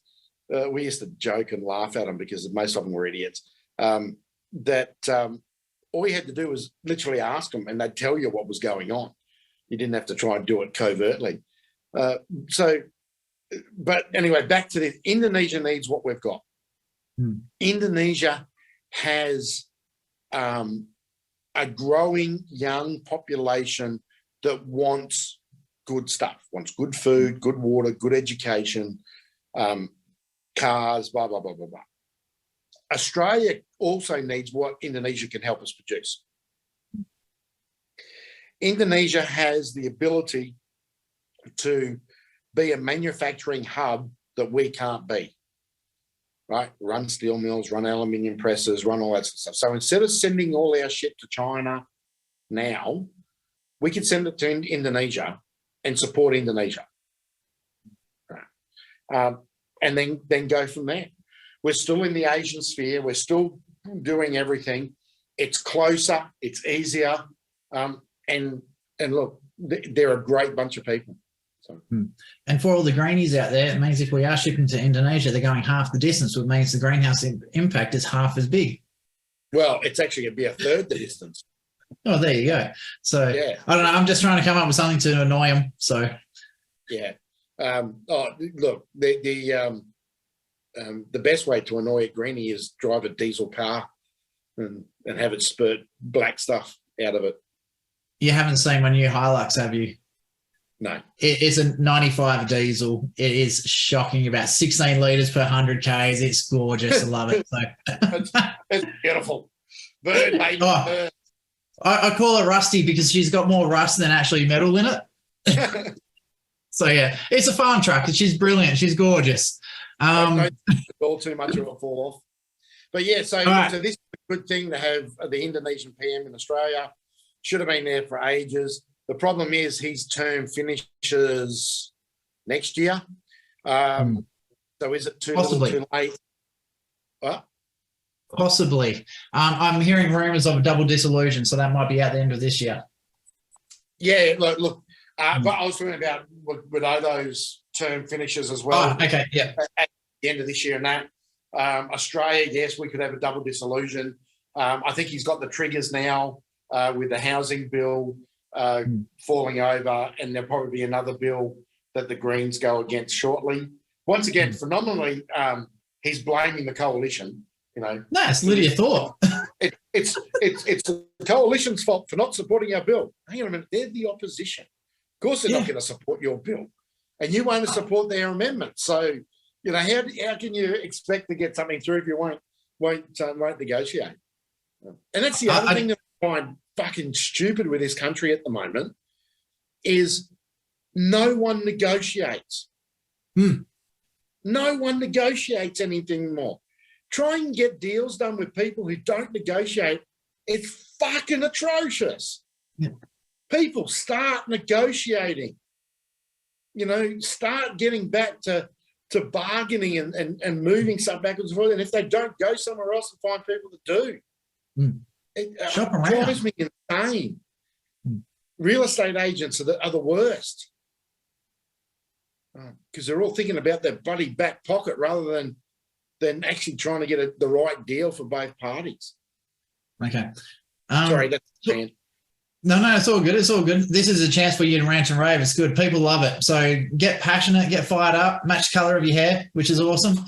Speaker 2: we used to joke and laugh at them because most of them were idiots. All you had to do was literally ask them and they'd tell you what was going on. You didn't have to try and do it covertly. But anyway, back to this. Indonesia needs what we've got. Indonesia has a growing young population that wants good stuff, wants good food, good water, good education, cars, blah, blah, blah, blah, blah. Australia also needs what Indonesia can help us produce. Indonesia has the ability to be a manufacturing hub that we can't be, right? Run steel mills, run aluminium presses, run all that sort of stuff. So instead of sending all our shit to China now, we could send it to Indonesia and support Indonesia. Right. And then go from there. We're still in the Asian sphere. We're still doing everything. It's closer. It's easier. And look, they're a great bunch of people. So.
Speaker 1: And for all the greenies out there, it means if we are shipping to Indonesia, they're going half the distance, which means the greenhouse impact is half as big.
Speaker 2: Well, it's actually going to be a third the distance.
Speaker 1: Oh, there you go. So
Speaker 2: yeah.
Speaker 1: I don't know. I'm just trying to come up with something to annoy them. So
Speaker 2: yeah. Look, the best way to annoy a greenie is drive a diesel car and have it spurt black stuff out of it.
Speaker 1: You haven't seen my new Hilux, have you?
Speaker 2: No.
Speaker 1: It's a 95 diesel. It is shocking, about 16 litres per 100 Ks. It's gorgeous. I love it. So.
Speaker 2: it's beautiful. Bird, baby, bird.
Speaker 1: I call it rusty because she's got more rust than actually metal in it. So, yeah, it's a farm truck. She's brilliant. She's gorgeous.
Speaker 2: Don't fall too much or it'll fall off. But, yeah, so this is a good thing to have the Indonesian PM in Australia. Should have been there for ages. The problem is his term finishes next year. So is it too little, too late? What?
Speaker 1: Possibly. I'm hearing rumours of a double dissolution, so that might be at the end of this year.
Speaker 2: Yeah, look. But I was talking about Widodo's term finishes as well.
Speaker 1: Oh, okay, yeah.
Speaker 2: At the end of this year and that. Australia, yes, we could have a double dissolution. I think he's got the triggers now with the housing bill falling over, and there'll probably be another bill that the Greens go against shortly. Once again, phenomenally, he's blaming the coalition. No,
Speaker 1: it's Lydia Thorpe.
Speaker 2: It's the coalition's fault for not supporting our bill. Hang on a minute, they're the opposition. Of course, they're not going to support your bill, and you won't support their amendment. So, how can you expect to get something through if you won't negotiate? And that's the other thing that I find fucking stupid with this country at the moment is no one negotiates. No one negotiates anything more. Try and get deals done with people who don't negotiate It's fucking atrocious.
Speaker 1: Yeah.
Speaker 2: People start negotiating, start getting back to bargaining and moving stuff backwards and forwards. And if they don't, go somewhere else and find people that do. It
Speaker 1: Shop around.
Speaker 2: drives me insane. Real estate agents are the worst, because they're all thinking about their bloody back pocket rather than actually trying to get the right deal for both parties.
Speaker 1: Okay.
Speaker 2: Sorry, that's the end.
Speaker 1: No, it's all good. It's all good. This is a chance for you to rant and rave. It's good. People love it. So get passionate, get fired up, match the color of your hair, which is awesome.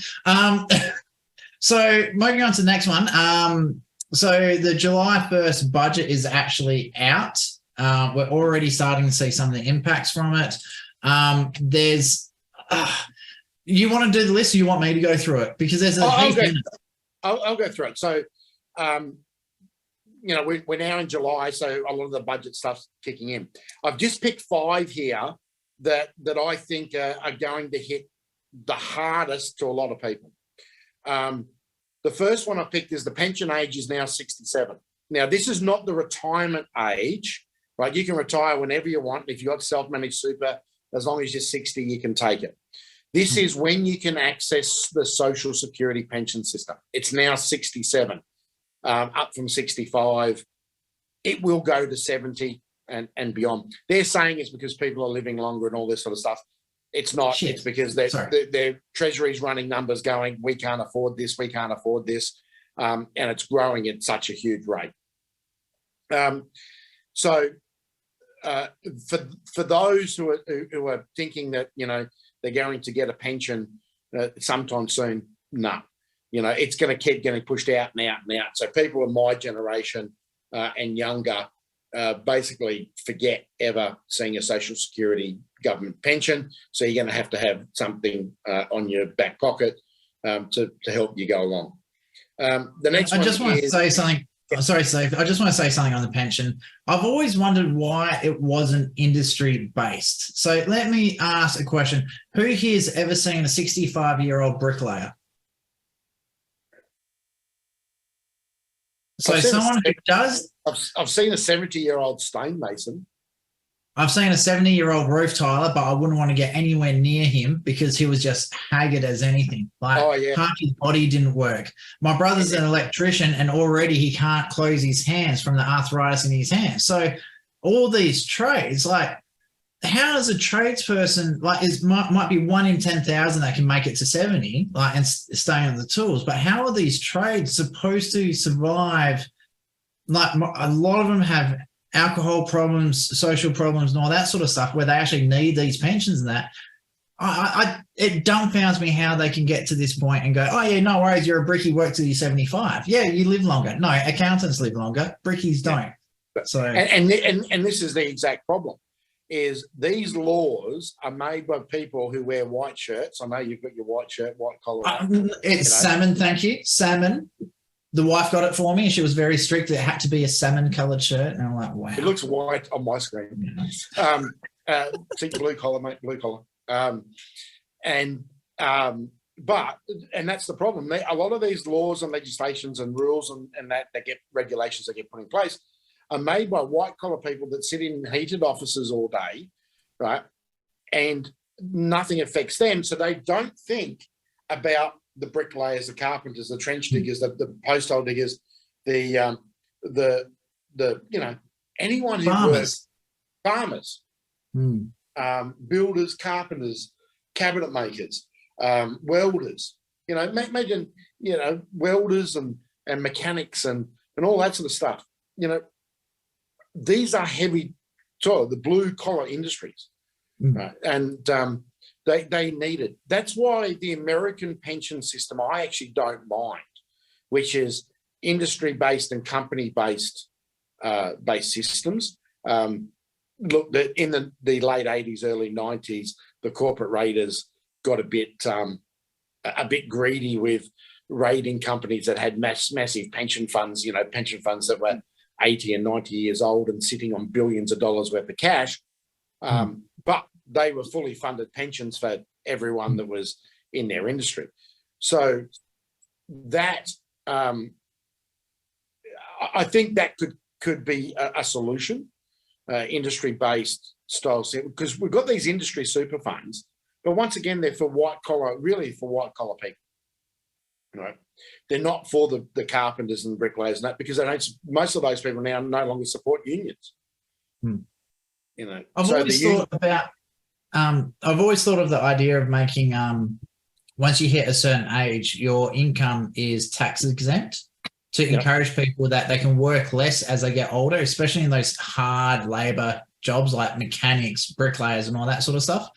Speaker 1: So moving on to the next one. So the July 1st budget is actually out. We're already starting to see some of the impacts from it. You want to do the list, or you want me to go through it? Because there's
Speaker 2: I'll go through it. So, we're now in July, so a lot of the budget stuff's kicking in. I've just picked 5 here that I think are going to hit the hardest to a lot of people. The first one I picked is the pension age is now 67. Now, this is not the retirement age, right? You can retire whenever you want. If you've got self-managed super, as long as you're 60, you can take it. This is when you can access the Social Security pension system. It's now 67, up from 65. It will go to 70 and beyond. They're saying it's because people are living longer and all this sort of stuff. It's not. Shit. It's because their Treasury's running numbers going, we can't afford this, we can't afford this, and it's growing at such a huge rate. So for those who are thinking that, they're going to get a pension sometime soon, no. It's going to keep getting pushed out and out and out. So people of my generation and younger basically forget ever seeing a Social Security government pension. So you're going to have something on your back pocket to help you go along. The next one
Speaker 1: just want to say something. Sorry, Steve. I just want to say something on the pension. I've always wondered why it wasn't industry-based. So let me ask a question. Who here's ever seen a 65-year-old bricklayer? So someone who does...
Speaker 2: I've seen a 70-year-old stonemason.
Speaker 1: I've seen a 70-year-old roof tiler, but I wouldn't want to get anywhere near him because he was just haggard as anything. Half his body didn't work. My brother's an electrician, and already he can't close his hands from the arthritis in his hands. So all these trades, how does a tradesperson, might be 1 in 10,000 that can make it to 70, and stay on the tools, but how are these trades supposed to survive? A lot of them have alcohol problems, social problems, and all that sort of stuff, where they actually need these pensions and that. It dumbfounds me how they can get to this point and go, oh yeah, no worries, you're a brickie, work till you're 75. Yeah, you live longer. No, accountants live longer, brickies don't. So
Speaker 2: and this is the exact problem, is these laws are made by people who wear white shirts. I know you've got your white shirt, white collar.
Speaker 1: It's salmon, thank you, salmon. The wife got it for me, and she was very strict. It had to be a salmon-coloured shirt, and I'm like, wow.
Speaker 2: It looks white on my screen. See, blue collar, mate, blue collar. But that's the problem. A lot of these laws and legislations and rules and that get regulations that get put in place are made by white-collar people that sit in heated offices all day, right? And nothing affects them, so they don't think about the bricklayers, the carpenters, the trench diggers, the post hole diggers, anyone who works, farmers, builders, carpenters, cabinet makers, welders. Imagine welders and mechanics and all that sort of stuff. These are heavy, the blue collar industries, right? And they need it. That's why the American pension system I actually don't mind, which is industry-based and company-based based systems. Look, in the late 80s, early 90s, the corporate raiders got a bit greedy with raiding companies that had massive pension funds, pension funds that were 80 and 90 years old and sitting on billions of dollars worth of cash. But they were fully funded pensions for everyone that was in their industry. So that I I think that could be a solution, industry-based style, because we've got these industry super funds, but once again, they're for white collar, really for white collar people. Right? They're not for the carpenters and bricklayers, and that, because they don't. Most of those people now no longer support unions. You know,
Speaker 1: I've always thought about. I've always thought of the idea of making once you hit a certain age, your income is tax exempt to encourage people that they can work less as they get older, especially in those hard labor jobs like mechanics, bricklayers, and all that sort of stuff.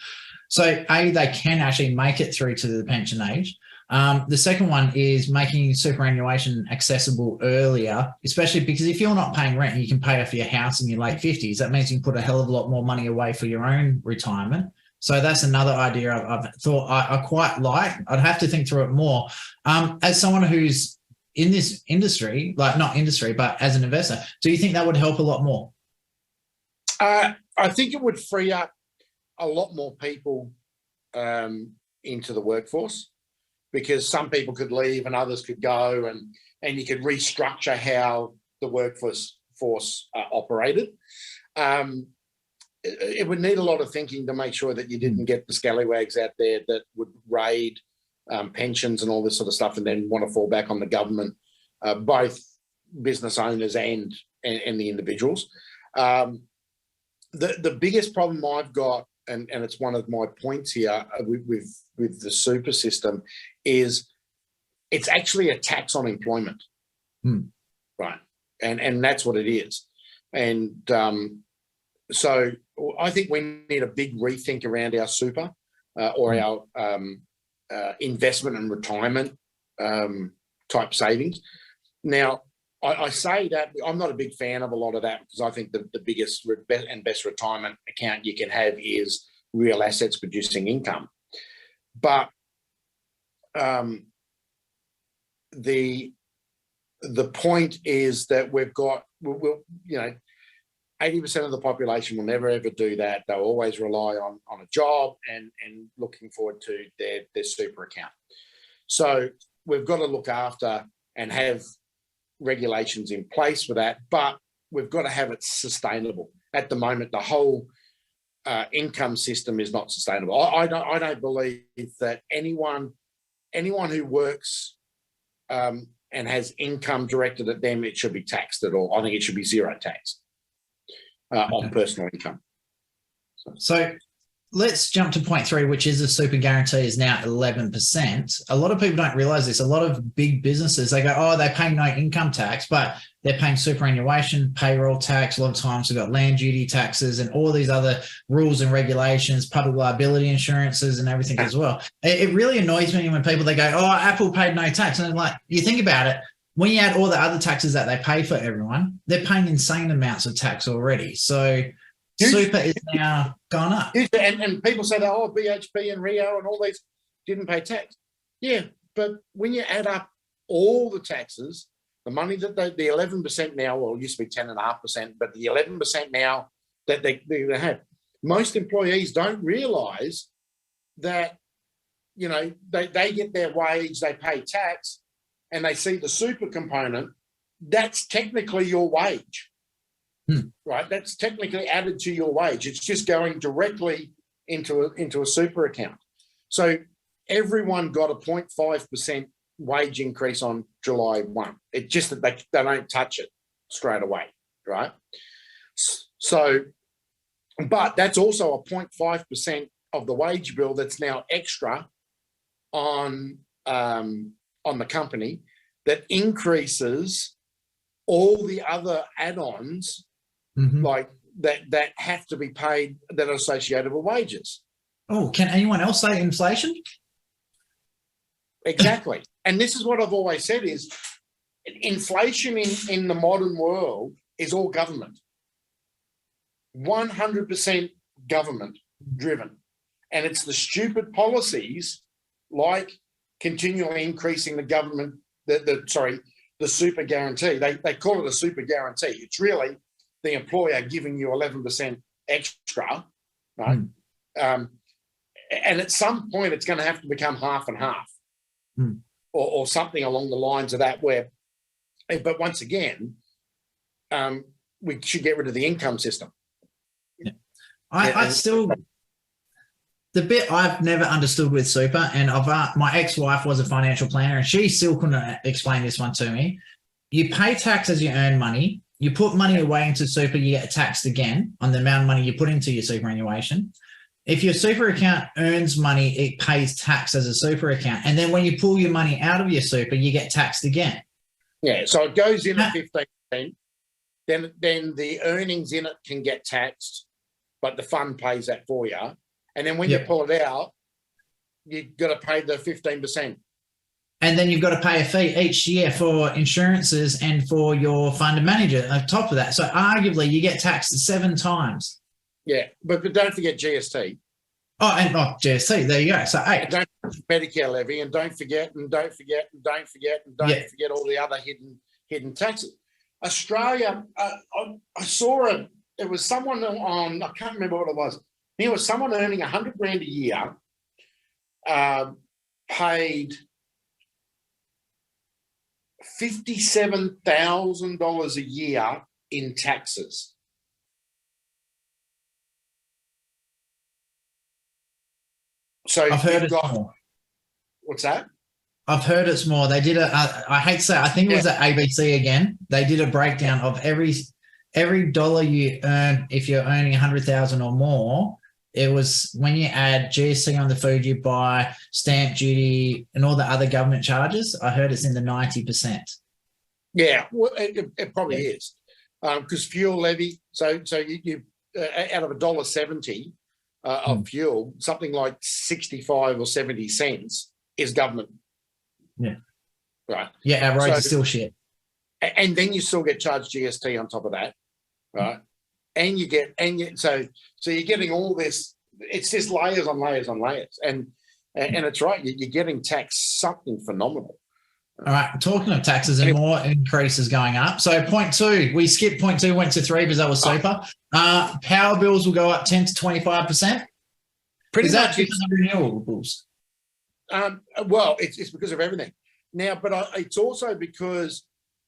Speaker 1: So they can actually make it through to the pension age. The second one is making superannuation accessible earlier, especially because if you're not paying rent, you can pay off your house in your late 50s. That means you can put a hell of a lot more money away for your own retirement. So that's another idea I've thought I quite like. I'd have to think through it more. As someone who's in this industry, like not industry, but as an investor, do you think that would help a lot more?
Speaker 2: I think it would free up a lot more people into the workforce, because some people could leave and others could go, and you could restructure how the workforce operated. It would need a lot of thinking to make sure that you didn't get the scallywags out there that would raid pensions and all this sort of stuff, and then want to fall back on the government, both business owners and the individuals. The biggest problem I've got, and it's one of my points here with the super system, is it's actually a tax on employment, right? And that's what it is. And so I think we need a big rethink around our super or our investment and retirement type savings. Now, I say that I'm not a big fan of a lot of that, because I think the biggest and best retirement account you can have is real assets producing income. But the point is that we've got, we'll, 80% of the population will never ever do that. They'll always rely on a job and looking forward to their super account. So we've got to look after and have regulations in place for that, but we've got to have it sustainable. At the moment, the whole income system is not sustainable. I don't believe that anyone who works and has income directed at them, it should be taxed at all. I think it should be zero tax on personal income.
Speaker 1: So let's jump to point 3, which is the super guarantee is now 11%. A lot of people don't realize this. A lot of big businesses, they go, oh, they pay no income tax, but they're paying superannuation, payroll tax. A lot of times they've got land duty taxes and all these other rules and regulations, public liability insurances and everything as well. It really annoys me when people, they go, oh, Apple paid no tax. And like, you think about it, when you add all the other taxes that they pay for everyone, they're paying insane amounts of tax already. So super is now gone up.
Speaker 2: And people say that, oh, BHP and Rio and all these didn't pay tax. Yeah, but when you add up all the taxes, the money that the 11% now, well, it used to be 10.5%, but the 11% now that they have, most employees don't realise that, they get their wage, they pay tax, and they see the super component, that's technically your wage. Right, that's technically added to your wage. It's just going directly into a super account. So everyone got a 0.5% wage increase on July 1. It's just that they don't touch it straight away, right? So, but that's also a 0.5% of the wage bill that's now extra on the company, that increases all the other add-ons like that have to be paid, that are associated with wages.
Speaker 1: Oh, can anyone else say inflation?
Speaker 2: Exactly. And this is what I've always said is inflation in the modern world is all government. 100% government driven. And it's the stupid policies like continually increasing the government, the super guarantee. They call it a super guarantee. It's really the employer giving you 11% extra, right? And at some point, it's going to have to become half and half, or something along the lines of that. But once again, we should get rid of the income system.
Speaker 1: Yeah. I still, the bit I've never understood with super, and my ex-wife was a financial planner and she still couldn't explain this one to me. You pay tax as you earn money. You put money away into super, you get taxed again on the amount of money you put into your superannuation. If your super account earns money, it pays tax as a super account. And then when you pull your money out of your super, you get taxed again.
Speaker 2: Yeah, so it goes in at 15%. Then the earnings in it can get taxed, but the fund pays that for you. And then when you pull it out, you've got to pay the 15%.
Speaker 1: And then you've got to pay a fee each year for insurances and for your fund manager on top of that. So arguably you get taxed 7 times.
Speaker 2: Yeah, but don't forget GST.
Speaker 1: Oh, and GST, there you go. So 8.
Speaker 2: Don't Medicare levy, and don't forget all the other hidden taxes. Australia, I saw it was someone on, I can't remember what it was. There was someone earning $100,000 a year, paid $57,000 a year in taxes. So
Speaker 1: I've heard it's more.
Speaker 2: What's that?
Speaker 1: I've heard it's more. They did I hate to say, I think it was at ABC again. They did a breakdown of every dollar you earn if you're earning 100,000 or more. It was when you add GST on the food you buy, stamp duty, and all the other government charges. I heard it's in the 90%.
Speaker 2: Yeah, well, it probably is, because fuel levy. So you out of $1.70 of fuel, something like 65 or 70 cents is government.
Speaker 1: Yeah.
Speaker 2: Right.
Speaker 1: Yeah, our roads are still shit.
Speaker 2: And then you still get charged GST on top of that, right? And so you're getting all this. It's just layers on layers on layers, and it's right. You're getting taxed something phenomenal.
Speaker 1: All right. Talking of taxes and more increases going up. So point 2, we skipped point 2, went to 3 because that was super. Power bills will go up 10 to 25%.
Speaker 2: Pretty
Speaker 1: much. Is that
Speaker 2: because
Speaker 1: of renewables?
Speaker 2: Well, it's because of everything now, but it's also because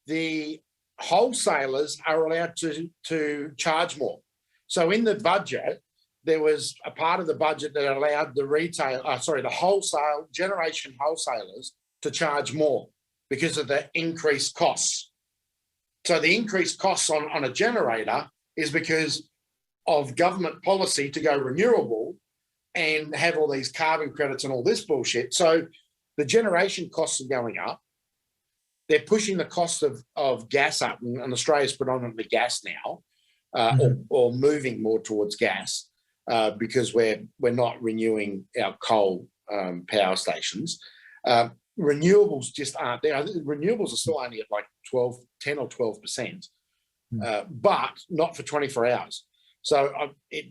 Speaker 2: the wholesalers are allowed to charge more. So in the budget, there was a part of the budget that allowed the wholesale generation wholesalers to charge more because of the increased costs. So the increased costs on a generator is because of government policy to go renewable and have all these carbon credits and all this bullshit. So the generation costs are going up. They're pushing the cost of gas up, and Australia's predominantly gas now, or moving more towards gas because we're not renewing our coal power stations. Renewables just aren't there. Renewables are still only at like 10 or 12%, but not for 24 hours. So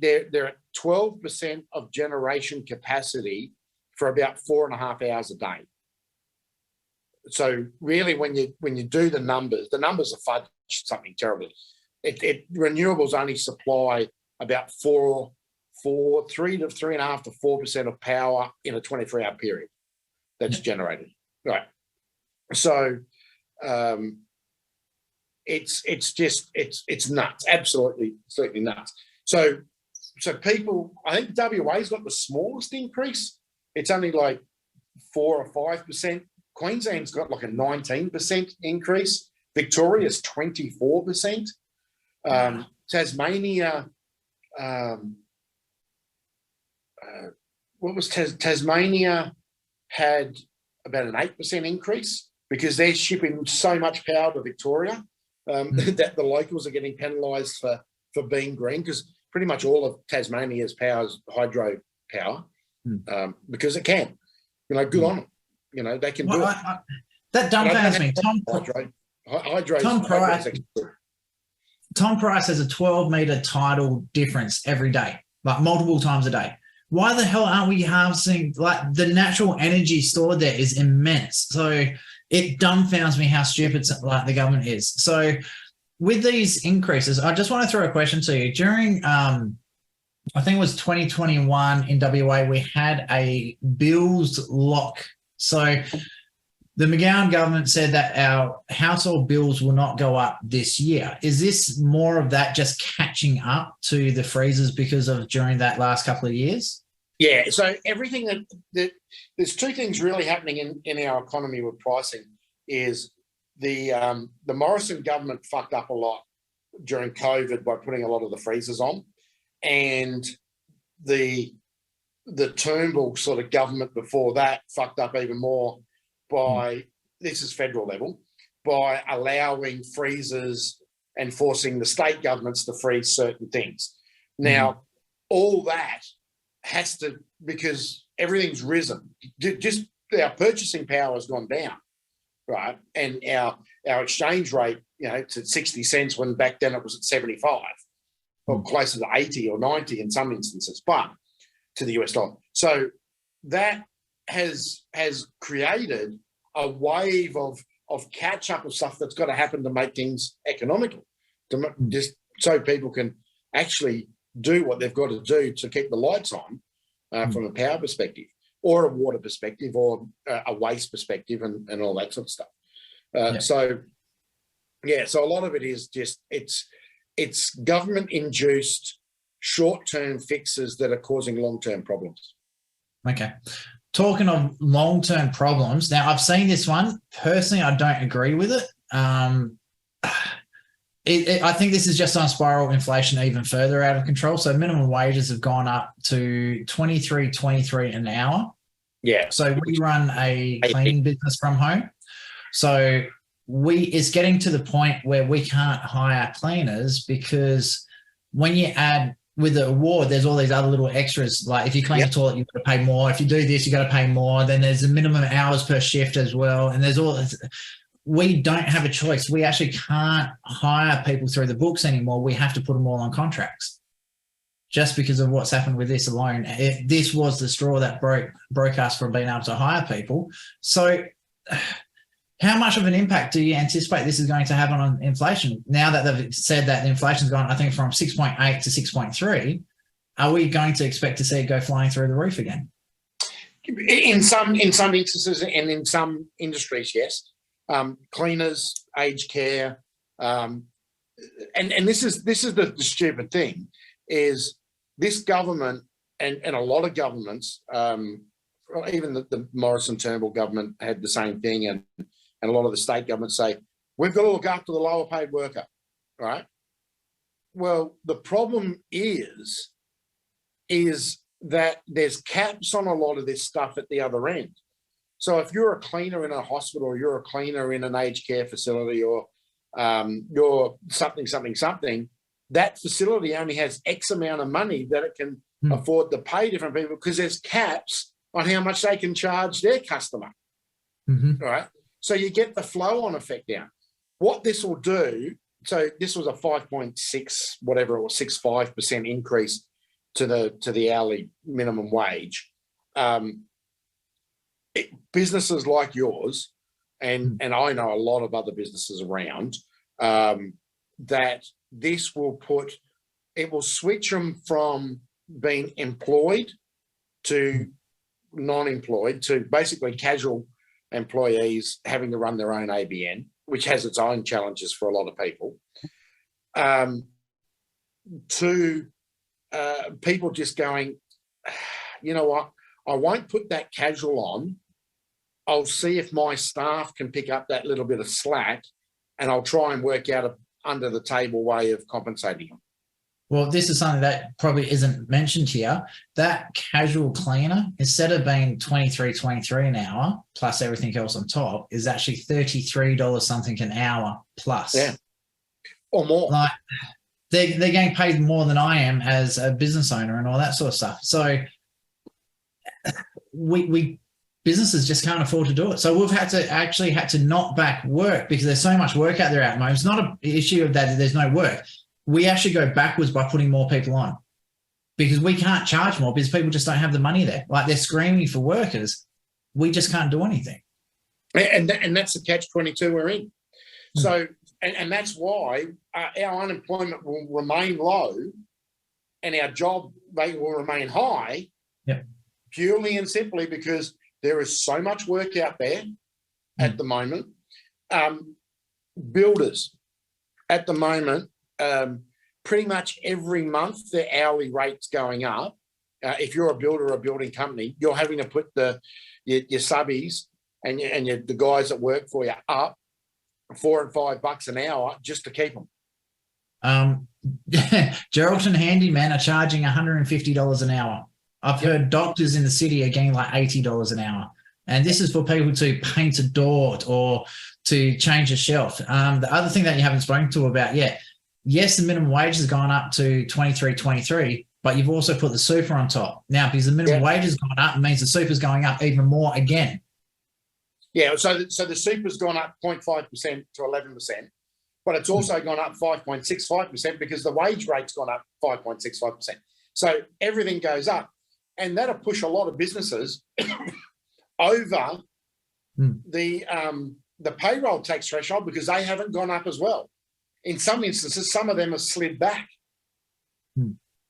Speaker 2: they're at 12% of generation capacity for about 4.5 hours a day. So really, when you do the numbers are fudged something terribly. Renewables only supply about 3 to 3.5 to 4% of power in a 24-hour period that's generated. Right. So it's nuts, absolutely nuts. So people, I think WA's got the smallest increase. It's only like 4 or 5%. Queensland's got like a 19% increase. Victoria's 24%. Tasmania, Tasmania had about an 8% increase because they're shipping so much power to Victoria that the locals are getting penalised for being green, because pretty much all of Tasmania's power is hydro power because it can. Good on them. They can do it.
Speaker 1: That dumbfounds me. Tom Price has a 12-metre tidal difference every day, like multiple times a day. Why the hell aren't we harvesting? Like, the natural energy stored there is immense. So it dumbfounds me how stupid the government is. So with these increases, I just want to throw a question to you. During, I think it was 2021 in WA, we had a bills lock. So The McGowan government said that our household bills will not go up this year. Is this more of that just catching up to the freezes because of during that last couple of years?
Speaker 2: Yeah, so everything that there's two things really happening in our economy with pricing is the Morrison government fucked up a lot during COVID by putting a lot of the freezers on, and the Turnbull sort of government before that fucked up even more by, this is federal level, by allowing freezers and forcing the state governments to freeze certain things. Now, all that has to, because everything's risen, just our purchasing power has gone down, right? And our exchange rate, to 60 cents when back then it was at 75, or closer to 80 or 90 in some instances, but to the US dollar. So that has created a wave of catch up of stuff that's got to happen to make things economical, just so people can actually do what they've got to do to keep the lights on from a power perspective, or a water perspective, or a waste perspective, and all that sort of stuff. So a lot of it is just it's government induced short-term fixes that are causing long-term problems.
Speaker 1: Okay. Talking of long-term problems, now I've seen this one. Personally, I don't agree with it. I think this is just on spiral inflation even further out of control. So minimum wages have gone up to $23.23 an hour.
Speaker 2: Yeah.
Speaker 1: So we run a cleaning business from home. So it's getting to the point where we can't hire cleaners because when you add with the award, there's all these other little extras. Like if you clean the toilet, you've got to pay more. If you do this, you got to pay more. Then there's a minimum hours per shift as well. And there's all this. We don't have a choice. We actually can't hire people through the books anymore. We have to put them all on contracts just because of what's happened with this alone. This was the straw that broke us from being able to hire people. So how much of an impact do you anticipate this is going to have on inflation? Now that they've said that the inflation's gone, I think, from 6.8 to 6.3, are we going to expect to see it go flying through the roof again?
Speaker 2: In some instances and in some industries, yes. Cleaners, aged care, and this is the stupid thing, is this government and a lot of governments, even the Morrison Turnbull government had the same thing, and a lot of the state governments say, we've got to look after the lower paid worker, right? Well, the problem is that there's caps on a lot of this stuff at the other end. So if you're a cleaner in a hospital, or you're a cleaner in an aged care facility, or you're something, that facility only has X amount of money that it can afford to pay different people, because there's caps on how much they can charge their customer, right? So you get the flow-on effect down. What this will do, so this was a 5.6, whatever it was, 65% increase to the hourly minimum wage. Businesses like yours, and I know a lot of other businesses around, that this will switch them from being employed to non-employed, to basically casual employees having to run their own ABN, which has its own challenges for a lot of people, to people just going, you know what, I won't put that casual on. I'll see if my staff can pick up that little bit of slack, and I'll try and work out a under the table way of compensating them.
Speaker 1: Well, this is something that probably isn't mentioned here. That casual cleaner, instead of being $23.23 an hour plus everything else on top, is actually $33 something an hour plus.
Speaker 2: Yeah, or more.
Speaker 1: Like they're getting paid more than I am as a business owner and all that sort of stuff. So we businesses just can't afford to do it. So we've had to knock back work because there's so much work out there at the moment. It's not an issue of that there's no work. We actually go backwards by putting more people on because we can't charge more because people just don't have the money there. Like they're screaming for workers. We just can't do anything.
Speaker 2: And that's the catch-22 we're in. So, and that's why our unemployment will remain low and our job rate will remain high, purely and simply because there is so much work out there at the moment. Builders at the moment, pretty much every month their hourly rate's going up. If you're a builder or a building company, you're having to put your subbies and the guys that work for you up $4 and $5 an hour just to keep them.
Speaker 1: Geraldton handymen are charging $150 an hour. I've heard doctors in the city are getting like $80 an hour. And this is for people to paint a door or to change a shelf. The other thing that you haven't spoken to about yet, yes, the minimum wage has gone up to $23.23, but you've also put the super on top. Now, because the minimum wage has gone up, it means the super's going up even more again.
Speaker 2: Yeah, so the super's gone up 0.5% to 11%, but it's also gone up 5.65% because the wage rate's gone up 5.65%. So everything goes up, and that'll push a lot of businesses over the payroll tax threshold because they haven't gone up as well. In some instances, some of them have slid back.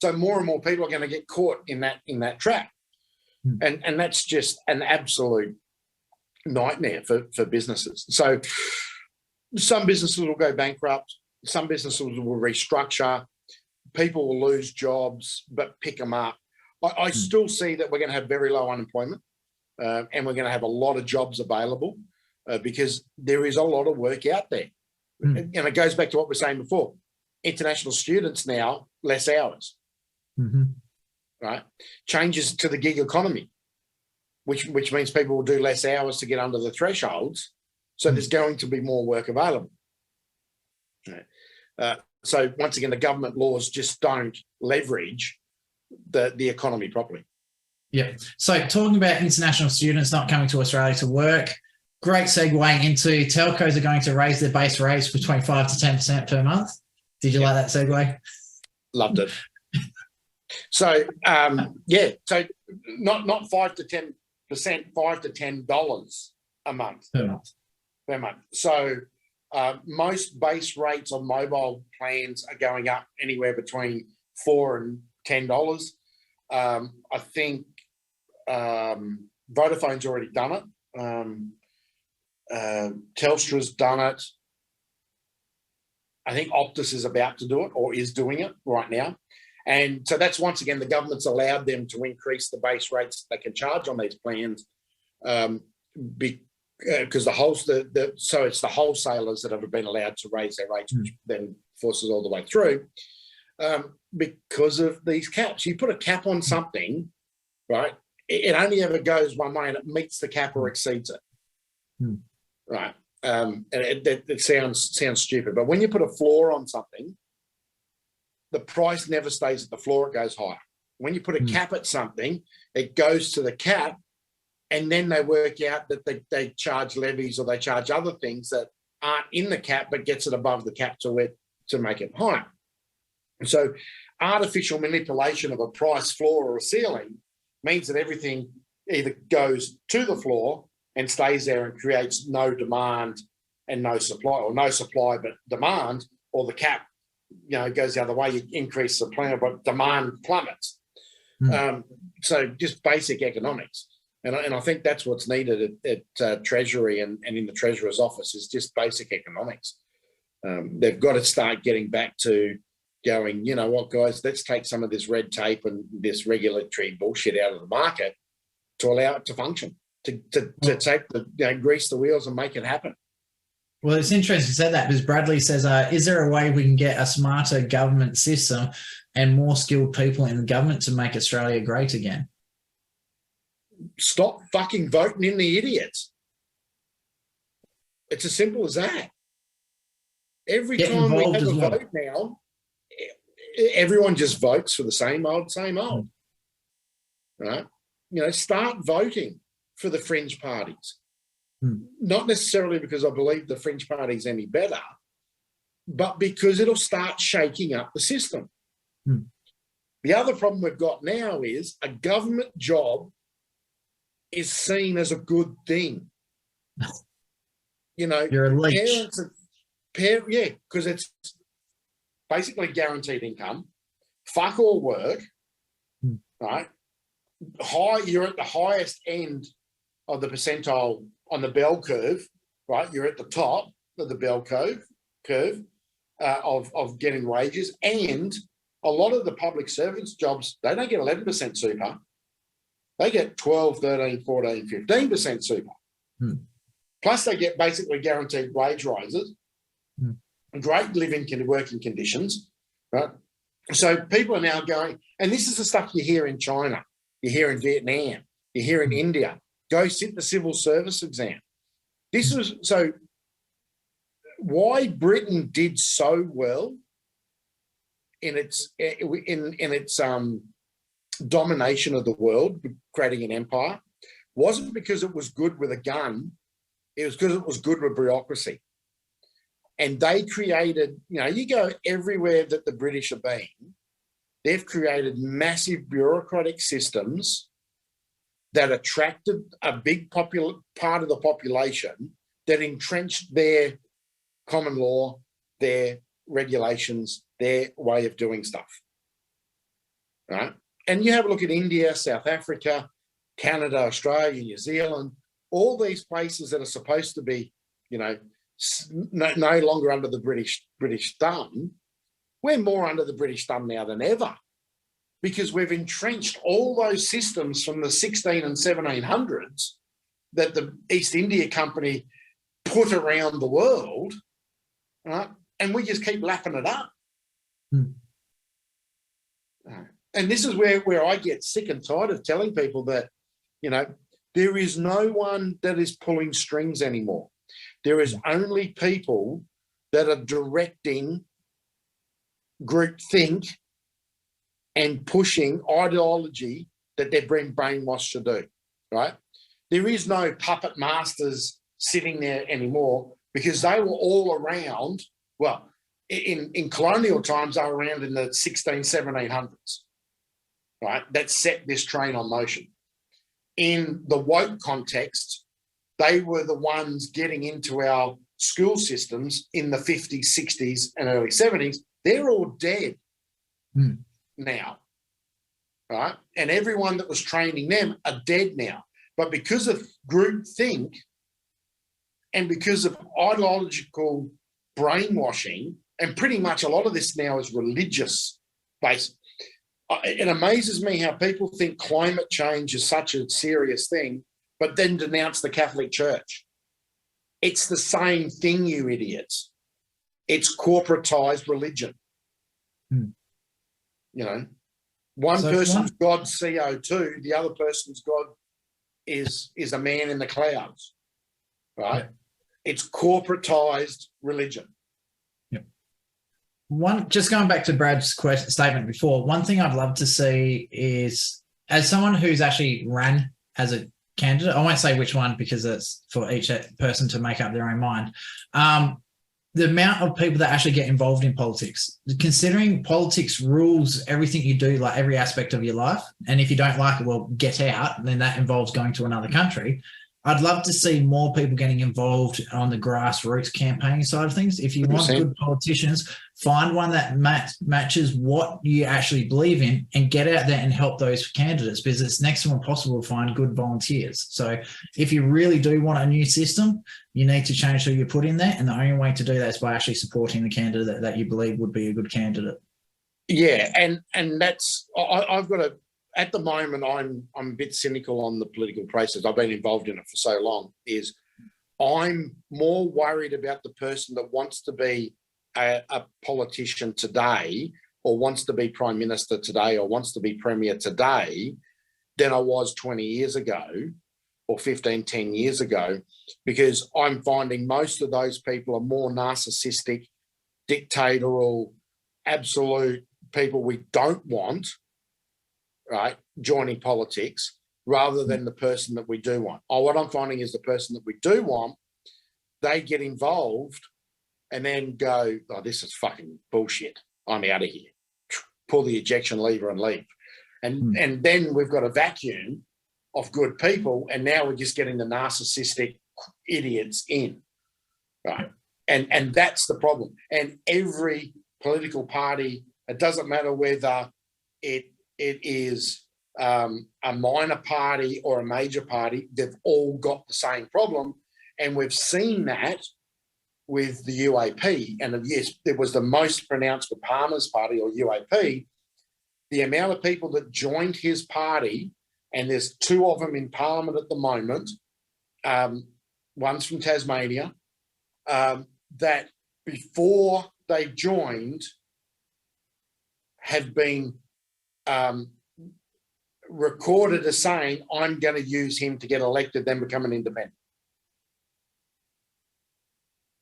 Speaker 2: So more and more people are going to get caught in that trap, and that's just an absolute nightmare for businesses. So some businesses will go bankrupt, some businesses will restructure, people will lose jobs but pick them up. I still see that we're going to have very low unemployment, and we're going to have a lot of jobs available because there is a lot of work out there. And it goes back to what we were saying before. International students now, less hours. Right? Changes to the gig economy, which means people will do less hours to get under the thresholds. So there's going to be more work available. So once again, the government laws just don't leverage the economy properly.
Speaker 1: Yeah. So talking about international students not coming to Australia to work, great segue into telcos are going to raise their base rates between 5 to 10% per month. Did you like that segue?
Speaker 2: Loved it. So so not 5 to 10%, $5 to $10 a month. Per month. So most base rates on mobile plans are going up anywhere between $4 and $10. I think Vodafone's already done it. Telstra's done it. I think Optus is about to do it or is doing it right now. And so that's, once again, the government's allowed them to increase the base rates they can charge on these plans because so it's the wholesalers that have been allowed to raise their rates, which then forces all the way through because of these caps. You put a cap on something, right? It only ever goes one way, and it meets the cap or exceeds it, right? And it sounds stupid, but when you put a floor on something, the price never stays at the floor; it goes higher. When you put a cap at something, it goes to the cap, and then they work out that they charge levies or they charge other things that aren't in the cap, but gets it above the cap to make it higher. And so artificial manipulation of a price floor or a ceiling means that everything either goes to the floor and stays there and creates no demand and no supply, or no supply but demand, or the cap, goes the other way. You increase supply, but demand plummets. So just basic economics. And I think that's what's needed at Treasury and in the Treasurer's office is just basic economics. They've got to start getting back to going, you know what, guys, let's take some of this red tape and this regulatory bullshit out of the market to allow it to function, to take grease the wheels and make it happen.
Speaker 1: Well, it's interesting you said that because Bradley says, is there a way we can get a smarter government system and more skilled people in the government to make Australia great again?
Speaker 2: Stop fucking voting in the idiots. It's as simple as that. Every time we have a vote now, everyone just votes for the same old. Right? Start voting for the fringe parties. Not necessarily because I believe the fringe party is any better, but because it'll start shaking up the system. The other problem we've got now is a government job is seen as a good thing.
Speaker 1: You're a leech.
Speaker 2: Because it's basically guaranteed income, fuck all work, right? You're at the highest end of the percentile on the bell curve right? You're at the top of the bell curve of getting wages, and a lot of the public servants jobs, they don't get 11% super. They get 12, 13, 14, 15% super. Plus they get basically guaranteed wage rises, great living working conditions, right? So people are now going, and this is the stuff you hear in China, you hear in Vietnam, you hear in India, go sit the civil service exam. This was, so why Britain did so well in its domination of the world, creating an empire, wasn't because it was good with a gun, it was because it was good with bureaucracy. And they created, you know, you go everywhere that the British have been, they've created massive bureaucratic systems that attracted a big part of the population, that entrenched their common law, their regulations, their way of doing stuff, right? And you have a look at India, South Africa, Canada, Australia, New Zealand, all these places that are supposed to be, you know, no longer under the British thumb. We're more under the British thumb now than ever, because we've entrenched all those systems from the 16 and 1700s that the East India Company put around the world, right? And we just keep lapping it up. And this is where I get sick and tired of telling people that, you know, there is no one that is pulling strings anymore. There is only people that are directing groupthink and pushing ideology that they've been brainwashed to do, right? There is no puppet masters sitting there anymore, because they were all around, well, in colonial times, they were around in the 16, 1700s, right? That set this train on motion. In the woke context, they were the ones getting into our school systems in the 50s, 60s, and early 70s. They're all dead now, right? And everyone that was training them are dead now. But because of groupthink and because of ideological brainwashing, and pretty much a lot of this now is religious based, it amazes me how people think climate change is such a serious thing, but then denounce the Catholic Church. It's the same thing, you idiots. It's corporatized religion. You know, one person's God's CO2, the other person's God is a man in the clouds, right? Yeah. It's corporatized religion.
Speaker 1: Just going back to Brad's statement before, one thing I'd love to see is, as someone who's actually ran as a candidate, I won't say which one because it's for each person to make up their own mind, the amount of people that actually get involved in politics, considering politics rules everything you do, like every aspect of your life, and if you don't like it, well, get out, then that involves going to another country. I'd love to see more people getting involved on the grassroots campaigning side of things. If you want good politicians, find one that matches what you actually believe in and get out there and help those candidates, because it's next to impossible to find good volunteers. So if you really do want a new system, you need to change who you put in there. And the only way to do that is by actually supporting the candidate that you believe would be a good candidate.
Speaker 2: Yeah, and that's, I've got to, at the moment, I'm a bit cynical on the political process. I've been involved in it for so long. Is I'm more worried about the person that wants to be a politician today, or wants to be prime minister today, or wants to be premier today, than I was 20 years ago, or 15, 10 years ago, because I'm finding most of those people are more narcissistic, dictatorial, absolute people we don't want, right, joining politics, rather than the person that we do want. What I'm finding is the person that we do want, they get involved and then go, oh, this is fucking bullshit, I'm out of here. Pull the ejection lever and leave. And then we've got a vacuum of good people, and now we're just getting the narcissistic idiots in, right? And that's the problem. And every political party, it doesn't matter whether it is a minor party or a major party, they've all got the same problem. And we've seen that with the UAP. And yes, it was the most pronounced with Palmer's party or UAP. The amount of people that joined his party, and there's two of them in Parliament at the moment, one's from Tasmania, that before they joined have been recorded as saying, I'm going to use him to get elected, then become an independent.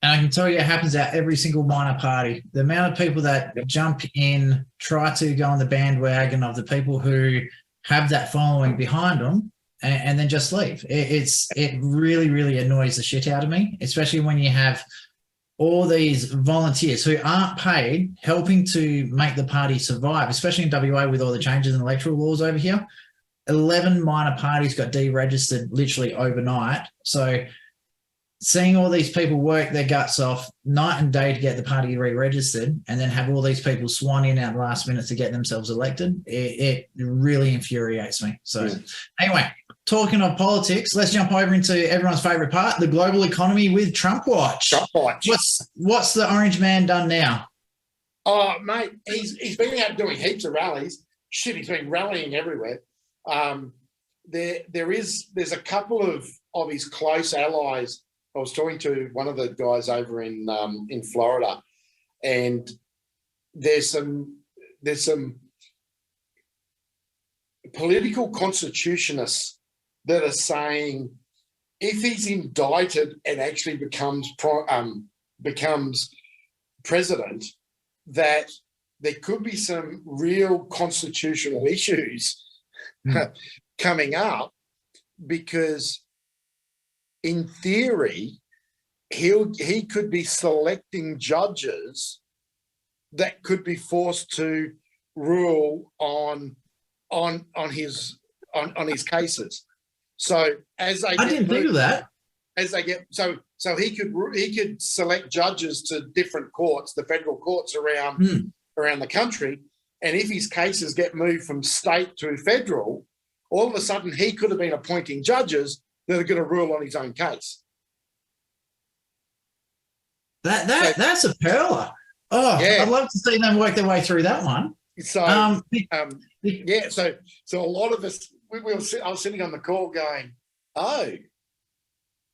Speaker 1: And I can tell you it happens at every single minor party. The amount of people that jump in, try to go on the bandwagon of the people who have that following behind them and then just leave. It really, really annoys the shit out of me, especially when you have all these volunteers who aren't paid helping to make the party survive, especially in WA with all the changes in electoral laws over here. 11 minor parties got deregistered literally overnight. So seeing all these people work their guts off night and day to get the party re-registered and then have all these people swan in at the last minute to get themselves elected, it really infuriates me. So anyway, talking of politics, let's jump over into everyone's favourite part, the global economy with Trump Watch.
Speaker 2: Trump Watch.
Speaker 1: What's the orange man done now?
Speaker 2: Oh, mate, he's been out doing heaps of rallies. Shit, he's been rallying everywhere. There's a couple of his close allies. I was talking to one of the guys over in Florida, and there's some political constitutionists that are saying if he's indicted and actually becomes president, that there could be some real constitutional issues coming up, because in theory, he could be selecting judges that could be forced to rule on his cases. So as they
Speaker 1: I didn't think of that.
Speaker 2: As they get so he could select judges to different courts, the federal courts around the country, and if his cases get moved from state to federal, all of a sudden he could have been appointing judges that are going to rule on his own case.
Speaker 1: That's a perler. Oh, yeah. I'd love to see them work their way through that one.
Speaker 2: So, so a lot of us, I was sitting on the call going, oh,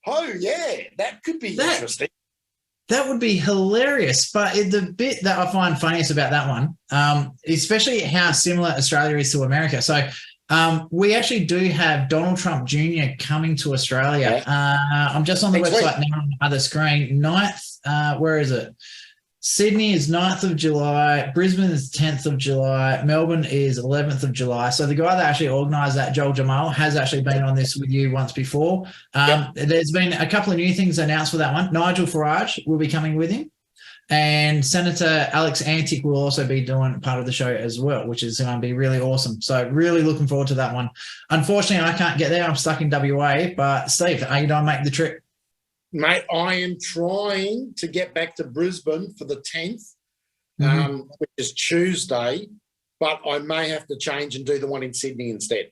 Speaker 2: yeah, that could be interesting.
Speaker 1: That would be hilarious. But the bit that I find funniest about that one, especially how similar Australia is to America. So, we actually do have Donald Trump Jr. coming to Australia. I'm just on the website now on the other screen. 9th, where is it? Sydney is 9th of July. Brisbane is 10th of July. Melbourne is 11th of July. So the guy that actually organised that, Joel Jamal, has actually been on this with you once before. There's been a couple of new things announced for that one. Nigel Farage will be coming with him. And Senator Alex Antic will also be doing part of the show as well, which is going to be really awesome. So really looking forward to that one. Unfortunately, I can't get there. I'm stuck in WA. But Steve, are you going to make the trip?
Speaker 2: Mate, I am trying to get back to Brisbane for the 10th, which is Tuesday, but I may have to change and do the one in Sydney instead.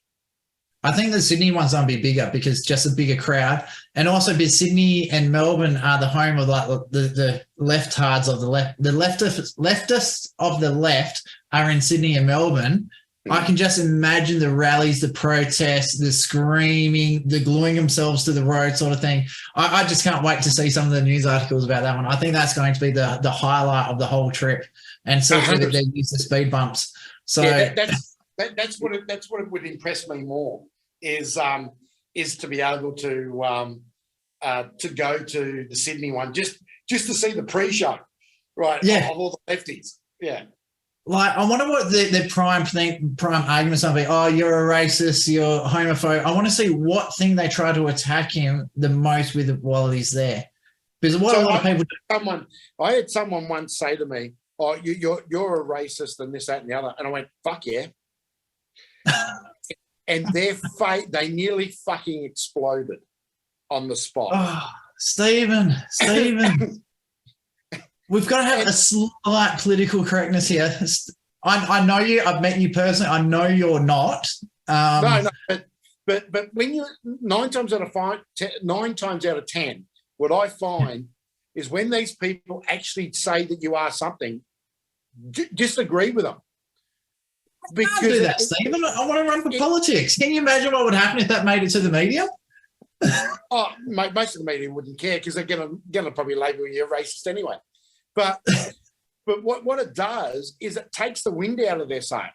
Speaker 1: I think the Sydney one's going to be bigger because just a bigger crowd. And also because Sydney and Melbourne are the home of like the leftards of the left. The leftists of the left are in Sydney and Melbourne. I can just imagine the rallies, the protests, the screaming, the gluing themselves to the road sort of thing. I just can't wait to see some of the news articles about that one. I think that's going to be the highlight of the whole trip, and certainly that they use the speed bumps. So
Speaker 2: that's what it would impress me more is to be able to go to the Sydney one just to see the pre-show, right? Of all the lefties,
Speaker 1: Like, I wonder what the prime arguments are. Oh, you're a racist, you're homophobe. I want to see what thing they try to attack him the most with while he's there. Because what a lot of people do.
Speaker 2: I had someone once say to me, "Oh, you're a racist and this, that, and the other," and I went, "Fuck yeah!" And they nearly fucking exploded on the spot.
Speaker 1: Oh, Stephen. We've got to have a slight political correctness here. I know you. I've met you personally. I know you're not.
Speaker 2: No, but when you 9 times out of 10, what I find is when these people actually say that you are something, disagree with them.
Speaker 1: I can't do that, Stephen. I want to run for politics. Can you imagine what would happen if that made it to the media?
Speaker 2: Oh, most of the media wouldn't care because they're going to probably label you a racist anyway. But what it does is it takes the wind out of their sail,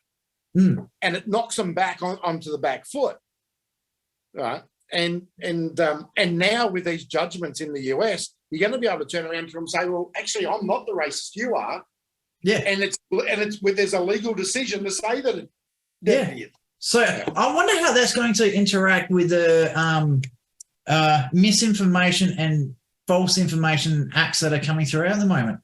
Speaker 2: and it knocks them back onto the back foot, right? And now with these judgments in the US, you're going to be able to turn around to them and say, well, actually, I'm not the racist, you are. Yeah. And it's there's a legal decision to say that.
Speaker 1: So I wonder how that's going to interact with the misinformation and false information acts that are coming through at the moment.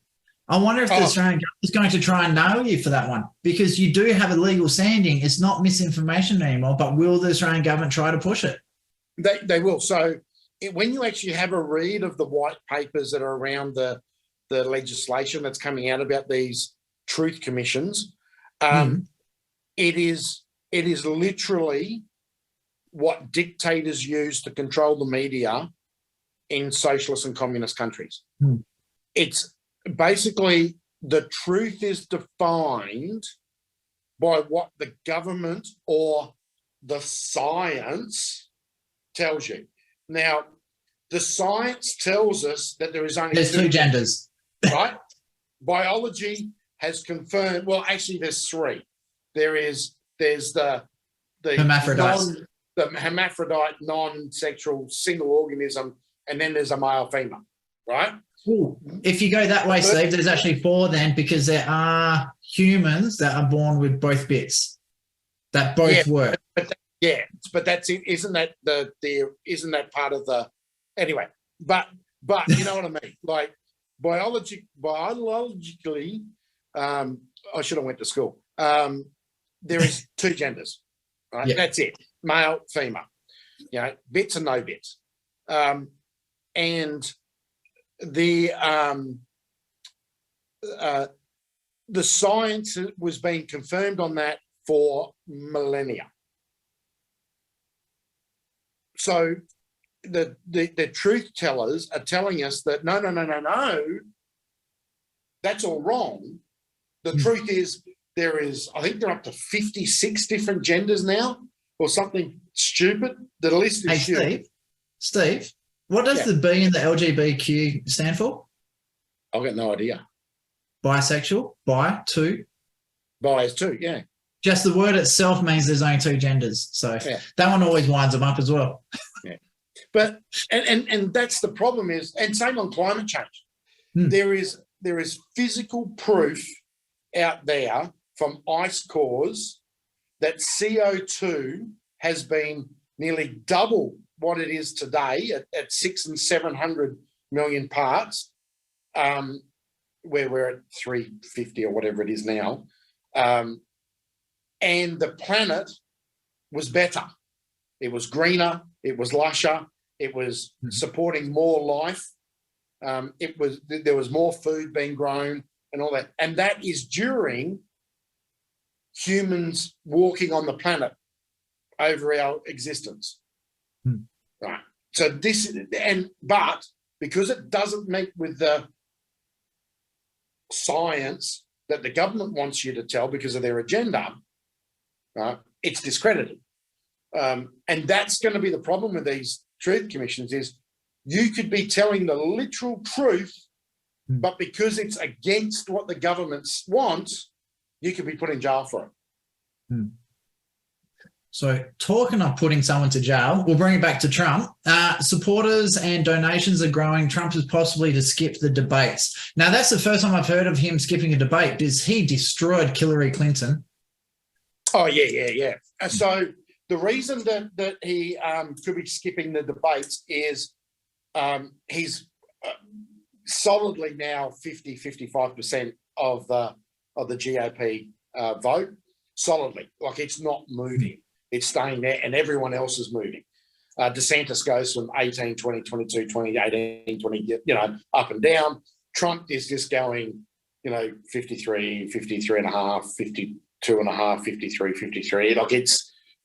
Speaker 1: I wonder if the Australian government is going to try and nail you for that one, because you do have a legal standing. It's not misinformation anymore, but will the Australian government try to push it?
Speaker 2: They will. So when you actually have a read of the white papers that are around the legislation that's coming out about these truth commissions, it is literally what dictators use to control the media in socialist and communist countries. It's basically the truth is defined by what the government or the science tells you. Now, the science tells us that there's
Speaker 1: two genders,
Speaker 2: right? Biology has confirmed. Well, actually, there's three. There's the
Speaker 1: hermaphrodite,
Speaker 2: the hermaphrodite, non-sexual single organism, and then there's a male-female, right?
Speaker 1: Ooh. If you go that way, Steve, there's actually four then, because there are humans that are born with both bits that both work.
Speaker 2: But that's it. Isn't that isn't that part of the anyway? But you know what I mean? Like biologically, I should have went to school. There is two genders, right? Yep. That's it. Male, female. You know, bits and no bits. And the science was being confirmed on that for millennia. So the truth tellers are telling us that no, that's all wrong. The truth is I think they're up to 56 different genders now, or something stupid. The list is huge.
Speaker 1: Steve, what does the B in the LGBTQ stand for?
Speaker 2: I've got no idea.
Speaker 1: Bisexual, two.
Speaker 2: Bi is two, yeah.
Speaker 1: Just the word itself means there's only two genders. So that one always winds them up as well.
Speaker 2: Yeah. But and that's the problem is, and same on climate change. There is physical proof out there from ice cores that CO2 has been nearly double what it is today at 600 and 700 million parts, where we're at 350 or whatever it is now. And the planet was better. It was greener. It was lusher. It was supporting more life. There was more food being grown and all that. And that is during humans walking on the planet over our existence. Right. So but because it doesn't meet with the science that the government wants you to tell because of their agenda, right, it's discredited. And that's going to be the problem with these truth commissions is you could be telling the literal truth, but because it's against what the government wants, you could be put in jail for it.
Speaker 1: So talking of putting someone to jail, we'll bring it back to Trump. Supporters and donations are growing. Trump is possibly to skip the debates. Now, that's the first time I've heard of him skipping a debate because he destroyed Hillary Clinton.
Speaker 2: Oh, yeah. So the reason that he could be skipping the debates is he's solidly now 55% of the GOP vote, solidly. Like, it's not moving. It's staying there, and everyone else is moving. DeSantis goes from 18, 20, 22, 20, 18, 20, up and down. Trump is just going, 53, 53 and a half, 52 and a half, 53, 53. Like,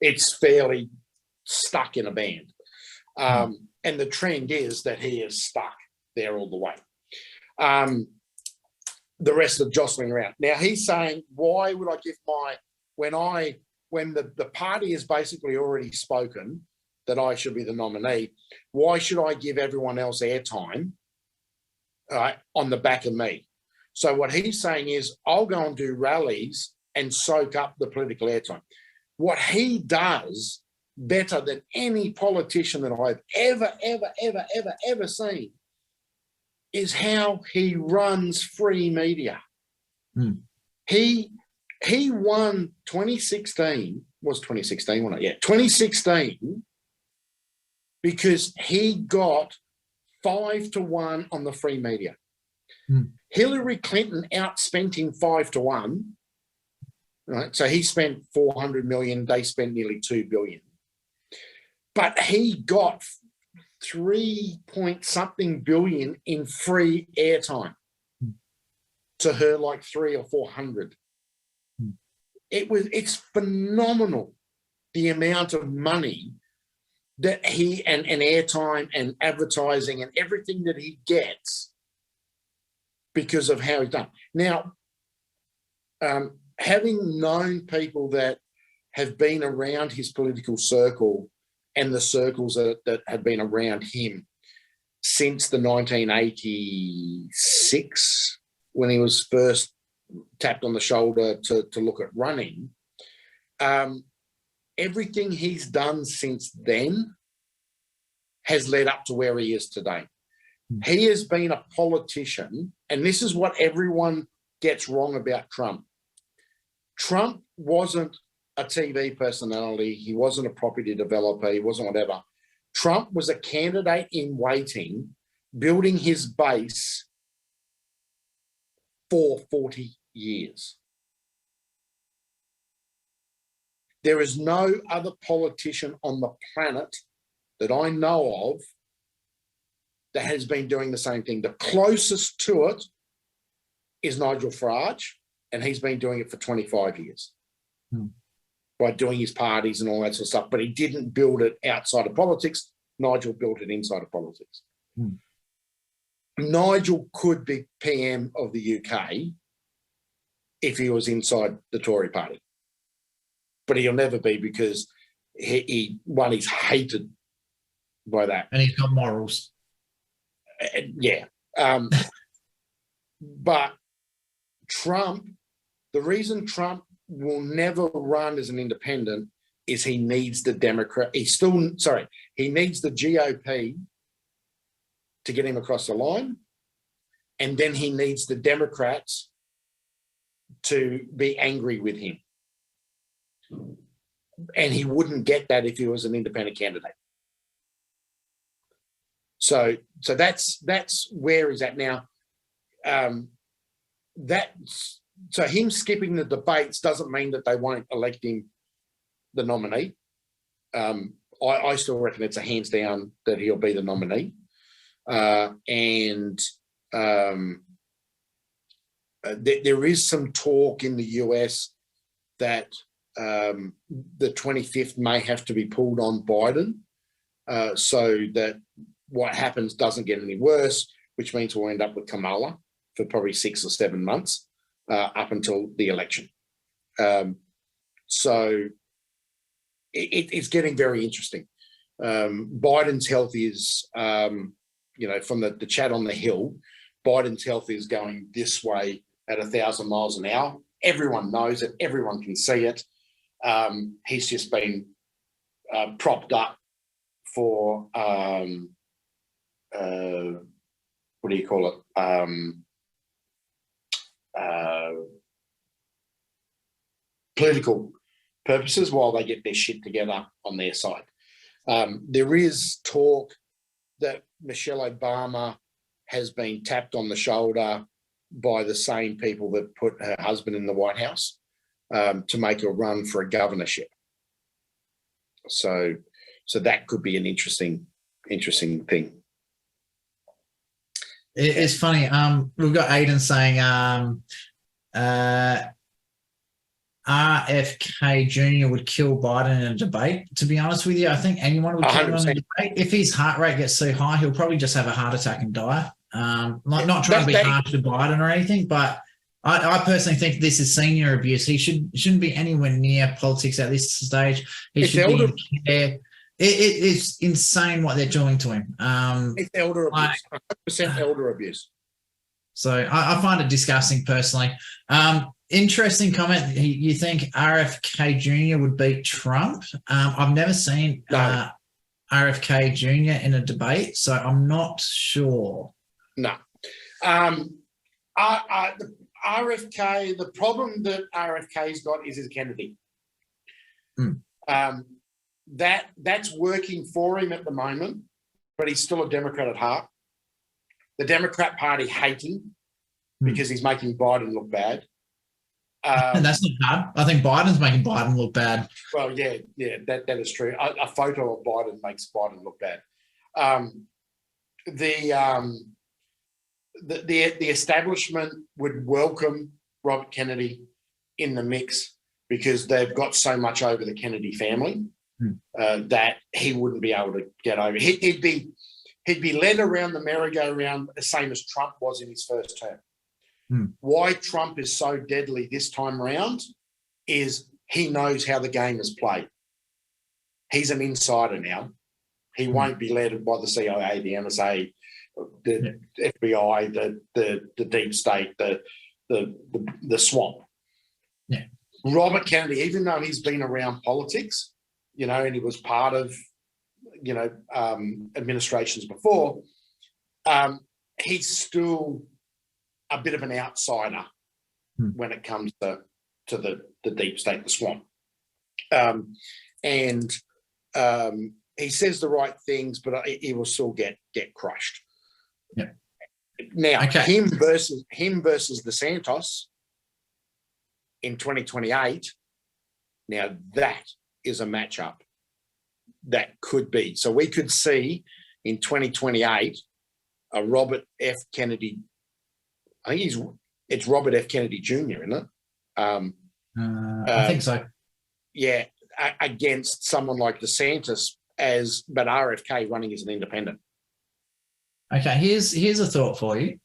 Speaker 2: it's fairly stuck in a band. And the trend is that he is stuck. there all the way. The rest are jostling around. Now he's saying, why would I give when the party has basically already spoken that I should be the nominee, why should I give everyone else airtime on the back of me? So what he's saying is, I'll go and do rallies and soak up the political airtime. What he does better than any politician that I've ever seen is how he runs free media. He won 2016, was 2016, wasn't it? Yeah, 2016, because he got 5-1 on the free media. Hillary Clinton outspent him 5-1, right? So he spent 400 million, they spent nearly 2 billion. But he got 3-point-something billion in free airtime to her, like 300 or 400. It's phenomenal, the amount of money that he and airtime and advertising and everything that he gets because of how he's done. Now, having known people that have been around his political circle and the circles that have been around him since the 1986, when he was first tapped on the shoulder to look at running, everything he's done since then has led up to where he is today. He has been a politician, and this is what everyone gets wrong about Trump. Trump wasn't a TV personality. He wasn't a property developer. He wasn't whatever. Trump was a candidate in waiting, building his base for 40 years. There is no other politician on the planet that I know of that has been doing the same thing. The closest to it is Nigel Farage, and he's been doing it for 25 years by doing his parties and all that sort of stuff. But he didn't build it outside of politics. Nigel built it inside of politics. Nigel could be PM of the UK if he was inside the Tory party, but he'll never be, because he's hated by that.
Speaker 1: And he's got morals.
Speaker 2: Yeah. But Trump, the reason Trump will never run as an independent is he needs the he needs the GOP to get him across the line, and then he needs the Democrats to be angry with him. And he wouldn't get that if he was an independent candidate. So that's where he's at now. So him skipping the debates doesn't mean that they won't elect him the nominee. I still reckon it's a hands down that he'll be the nominee. There is some talk in the US that the 25th may have to be pulled on Biden, so that what happens doesn't get any worse, which means we'll end up with Kamala for probably 6 or 7 months up until the election. So it's getting very interesting. Biden's health is, from the chat on the Hill, Biden's health is going this way at 1,000 miles an hour. Everyone knows it. Everyone can see it. He's just been propped up for, what do you call it? Political purposes while they get their shit together on their side. There is talk that Michelle Obama has been tapped on the shoulder by the same people that put her husband in the White House to make a run for a governorship. So that could be an interesting thing.
Speaker 1: It's funny. We've got Aidan saying RFK Jr. would kill Biden in a debate. To be honest with you, I think anyone would kill him in a debate. If his heart rate gets so high, he'll probably just have a heart attack and die. Not trying to be harsh to Biden or anything, but I personally think this is senior abuse. He shouldn't be anywhere near politics at this stage. He should be in care. It's insane what they're doing to him.
Speaker 2: It's elder abuse, 100% elder abuse.
Speaker 1: So I find it disgusting personally. Interesting comment. You think RFK Jr. would beat Trump? I've never seen RFK Jr. in a debate, so I'm not sure.
Speaker 2: No. RFK, the problem that RFK's got is his Kennedy. That's working for him at the moment, but he's still a Democrat at heart. The Democrat Party hate him because he's making Biden look bad.
Speaker 1: And that's not bad. I think Biden's making Biden look bad.
Speaker 2: Well, yeah, that is true. A photo of Biden makes Biden look bad. The establishment would welcome Robert Kennedy in the mix because they've got so much over the Kennedy family that he wouldn't be able to get over. He'd be led around the merry-go-round the same as Trump was in his first term. Why Trump is so deadly this time around is he knows how the game is played. He's an insider now. He won't be led by the CIA, the NSA, the FBI, the deep state, the swamp.
Speaker 1: Yeah.
Speaker 2: Robert Kennedy, even though he's been around politics, and he was part of, administrations before, he's still a bit of an outsider when it comes to the deep state, the swamp. And he says the right things, but he will still get crushed.
Speaker 1: Yeah.
Speaker 2: Now, him versus DeSantis in 2028, now that is a matchup that could be. So we could see in 2028 a Robert F. Kennedy. I think it's Robert F. Kennedy Jr., isn't it?
Speaker 1: I think so.
Speaker 2: Yeah, against someone like DeSantis, but RFK running as an independent.
Speaker 1: Okay, here's a thought for you.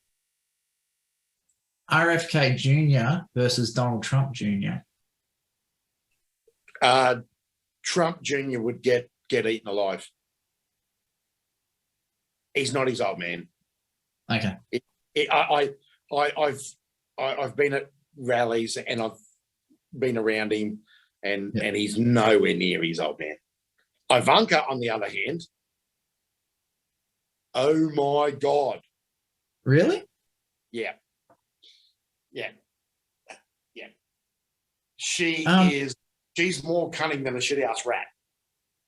Speaker 1: RFK Jr. versus Donald Trump Jr.
Speaker 2: Trump Jr. would get eaten alive. He's not his old man.
Speaker 1: Okay.
Speaker 2: I've been at rallies and I've been around him, and he's nowhere near his old man. Ivanka, on the other hand, oh my God.
Speaker 1: Really?
Speaker 2: Yeah. She's more cunning than a shit-house rat.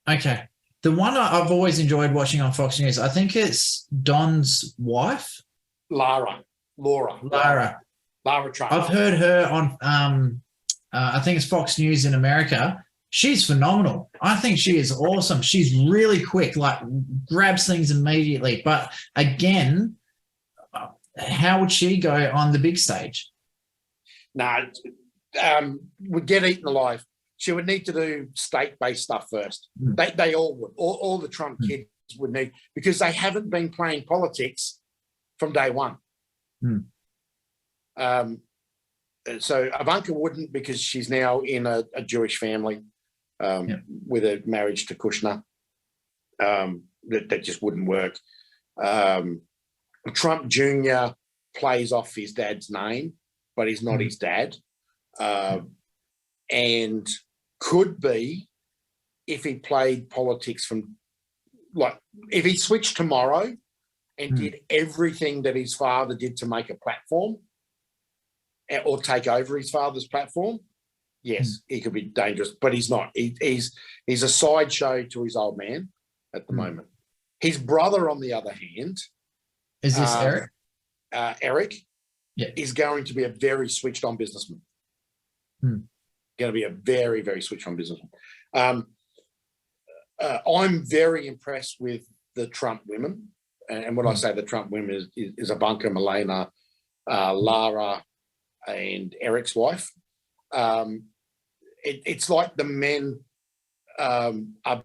Speaker 1: Okay. The one I've always enjoyed watching on Fox News, I think it's Don's wife.
Speaker 2: Laura Trump.
Speaker 1: I've heard her on, I think it's Fox News in America. She's phenomenal. I think she is awesome. She's really quick, like grabs things immediately. But again, how would she go on the big stage?
Speaker 2: No, would get eaten alive. She would need to do state-based stuff first. They all would. All the Trump kids would need, because they haven't been playing politics from day one. So Ivanka wouldn't, because she's now in a Jewish family with a marriage to Kushner. That just wouldn't work. Trump Jr. plays off his dad's name, but he's not his dad. And could be, if he played politics from, like, if he switched tomorrow and did everything that his father did to make a platform or take over his father's platform, yes, he could be dangerous, but he's not. He's a sideshow to his old man at the moment. His brother, on the other hand,
Speaker 1: is this Eric?
Speaker 2: Eric is going to be a very switched on businessman. Going to be a very, very switched on businessman. I'm very impressed with the Trump women. And when I say the Trump women is Ivanka, Melania, Lara, and Eric's wife. It's like the men are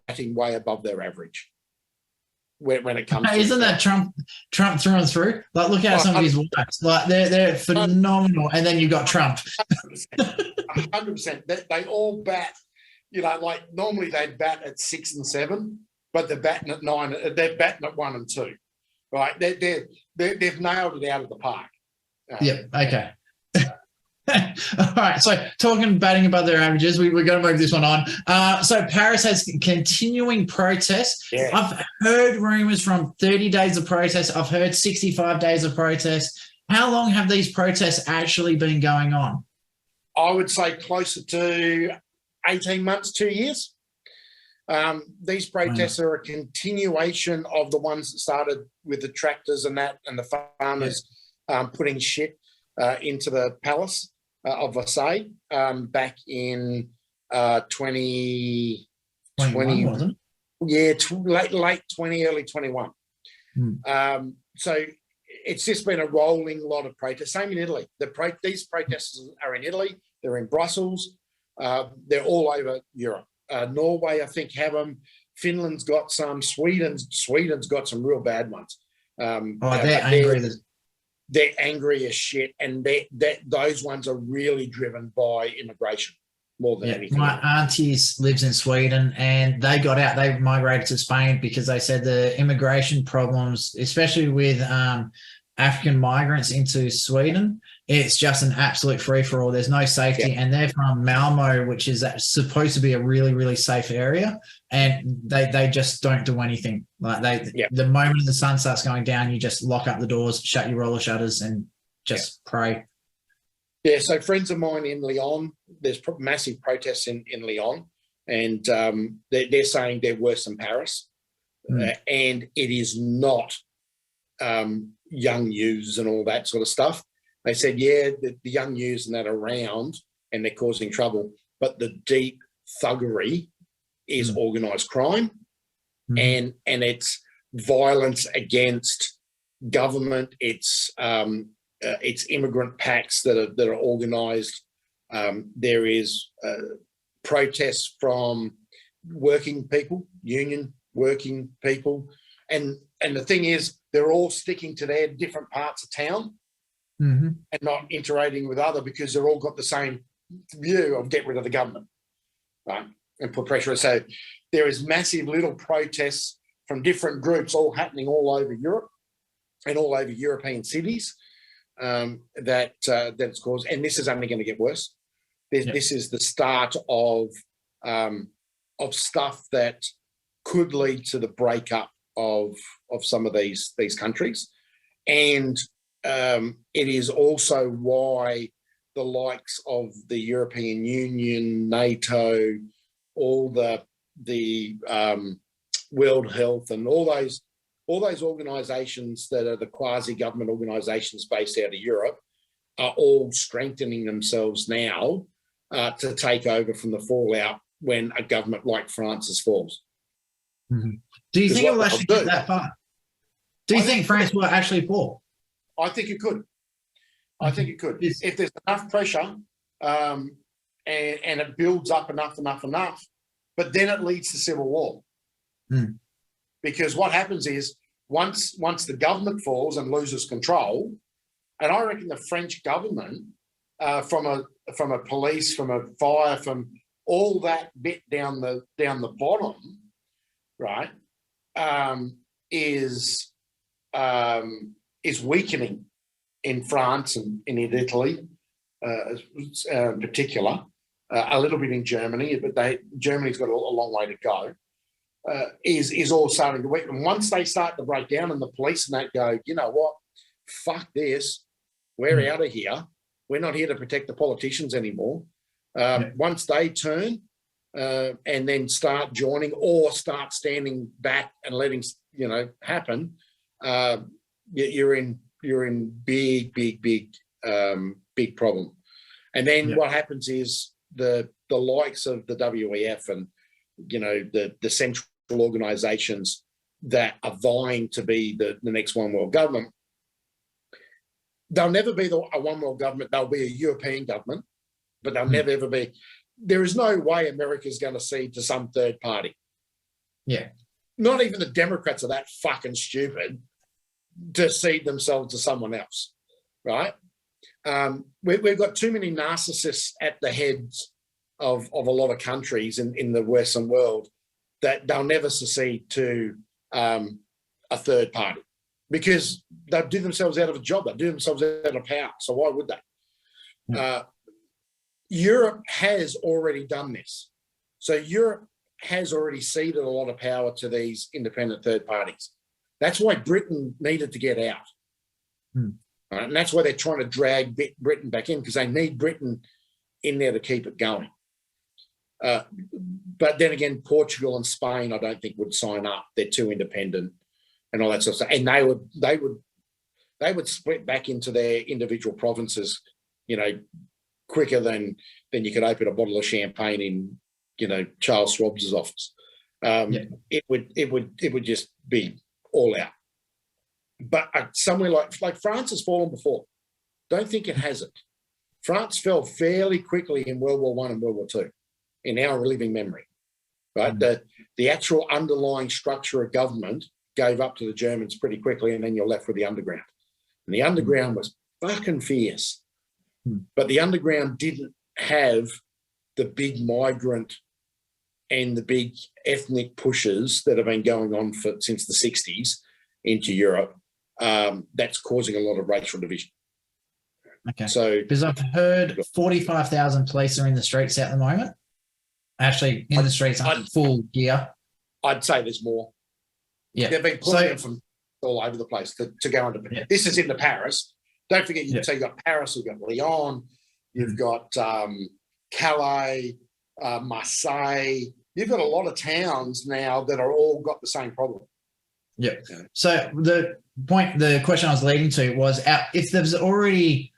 Speaker 2: batting way above their average. when it comes to
Speaker 1: Isn't that Trump through and through? Like, look at some of his wives. Like, they're phenomenal. And then you've got Trump.
Speaker 2: 100%. They all bat, like normally they'd bat at 6 and 7, but they're batting at 9. They're batting at 1 and 2, right? They've nailed it out of the park.
Speaker 1: Yeah. Okay. All right. So batting above their averages, we're going to move this one on. So Paris has continuing protests.
Speaker 2: Yeah.
Speaker 1: I've heard rumors from 30 days of protests. I've heard 65 days of protests. How long have these protests actually been going on?
Speaker 2: I would say closer to 18 months, 2 years. These protests are a continuation of the ones that started with the tractors and the farmers putting shit into the palace of Versailles back in 2020.
Speaker 1: Wasn't it?
Speaker 2: Yeah, late 20, early 21. So it's just been a rolling lot of protests. Same in Italy. These protests are in Italy. They're in Brussels. They're all over Europe. Norway, I think, have them. Finland's got some. Sweden's got some real bad ones.
Speaker 1: They're angry.
Speaker 2: They're angry as shit, and those ones are really driven by immigration more than anything.
Speaker 1: My auntie lives in Sweden, and they got out. They migrated to Spain because they said the immigration problems, especially with African migrants into Sweden, it's just an absolute free-for-all. There's no safety, and they're from Malmo, which is supposed to be a really, really safe area, and they just don't do anything. Like the moment the sun starts going down, you just lock up the doors, shut your roller shutters, and just pray.
Speaker 2: Yeah, so friends of mine in Lyon, there's massive protests in Lyon, and they're saying they're worse than Paris, and it is not young youths and all that sort of stuff. They said, the young youths and that are around and they're causing trouble, but the deep thuggery is organised crime, and it's violence against government. It's immigrant packs that are organised. There is protests from working people, union working people, and the thing is, they're all sticking to their different parts of town and not interacting with other, because they're all got the same view of get rid of the government, right, and put pressure. So there is massive little protests from different groups all happening all over Europe and all over European cities that's caused, and this is only going to get worse. This is the start of stuff that could lead to the breakup of some of these countries, and it is also why the likes of the European Union, NATO, all the World Health, and all those organisations that are the quasi-government organisations based out of Europe are all strengthening themselves now to take over from the fallout when a government like France's falls.
Speaker 1: Do you think it will actually get that far? Do you think France will actually fall?
Speaker 2: I think it could. I think it could. If there's enough pressure and it builds up enough, but then it leads to civil war. Because what happens is once the government falls and loses control, and I reckon the French government, from a police, from a fire, from all that bit down the bottom, right, is weakening in France and in Italy, in particular, a little bit in Germany, but Germany's got a long way to go. Is all starting to weaken. And once they start to break down, and the police and that go, you know what, fuck this, we're out of here. We're not here to protect the politicians anymore. Once they turn and then start joining or start standing back and letting happen, you're in big problem. And then what happens is the likes of the WEF and the central organisations that are vying to be the next one world government, they'll never be a one world government. They'll be a European government, but they'll never ever be. There is no way America's going to cede to some third party.
Speaker 1: Yeah.
Speaker 2: not even the Democrats are that fucking stupid to cede themselves to someone else, right? We've got too many narcissists at the heads of a lot of countries in the Western world that they'll never secede to a third party, because they'll do themselves out of a job, they'll do themselves out of power. So why would they? Europe has already done this. So Europe has already ceded a lot of power to these independent third parties. That's why Britain needed to get out. Right? And that's why they're trying to drag Britain back in, because they need Britain in there to keep it going. But then again, Portugal and Spain, I don't think would sign up. They're too independent and all that sort of stuff. And they would split back into their individual provinces, quicker than you could open a bottle of champagne in, Charles Schwab's office. It would just be all out. But somewhere like France has fallen before. Don't think it hasn't. France fell fairly quickly in World War I and World War II, in our living memory, right? The actual underlying structure of government gave up to the Germans pretty quickly, and then you're left with the underground. And the underground was fucking fierce. But the underground didn't have the big migrant and the big ethnic pushes that have been going on since the 60s into Europe. That's causing a lot of racial division.
Speaker 1: Okay.
Speaker 2: So,
Speaker 1: because I've heard 45,000 police are in the streets at the moment. Actually, in the streets on full gear.
Speaker 2: I'd say there's more.
Speaker 1: Yeah.
Speaker 2: They've been pulling them from all over the place to go into. Yeah. This is into Paris. Don't forget, so you've got Paris, you've got Lyon, you've got Calais, Marseille. You've got a lot of towns now that are all got the same problem.
Speaker 1: Yeah. So the question I was leading to was, if there's already,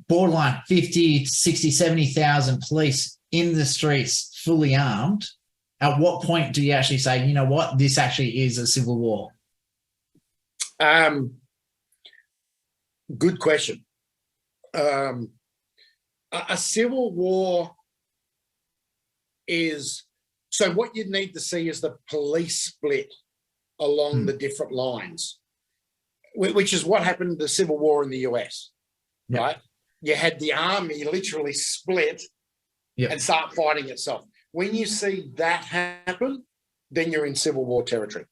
Speaker 1: borderline 50, 60, 70,000 police in the streets fully armed, at what point do you actually say, you know what, this actually is a civil war?
Speaker 2: Good question. A civil war is, so what you'd need to see is the police split along the different lines, which is what happened in the Civil War in the US, right? You had the army literally split and start fighting itself. When you see that happen, then you're in Civil War territory,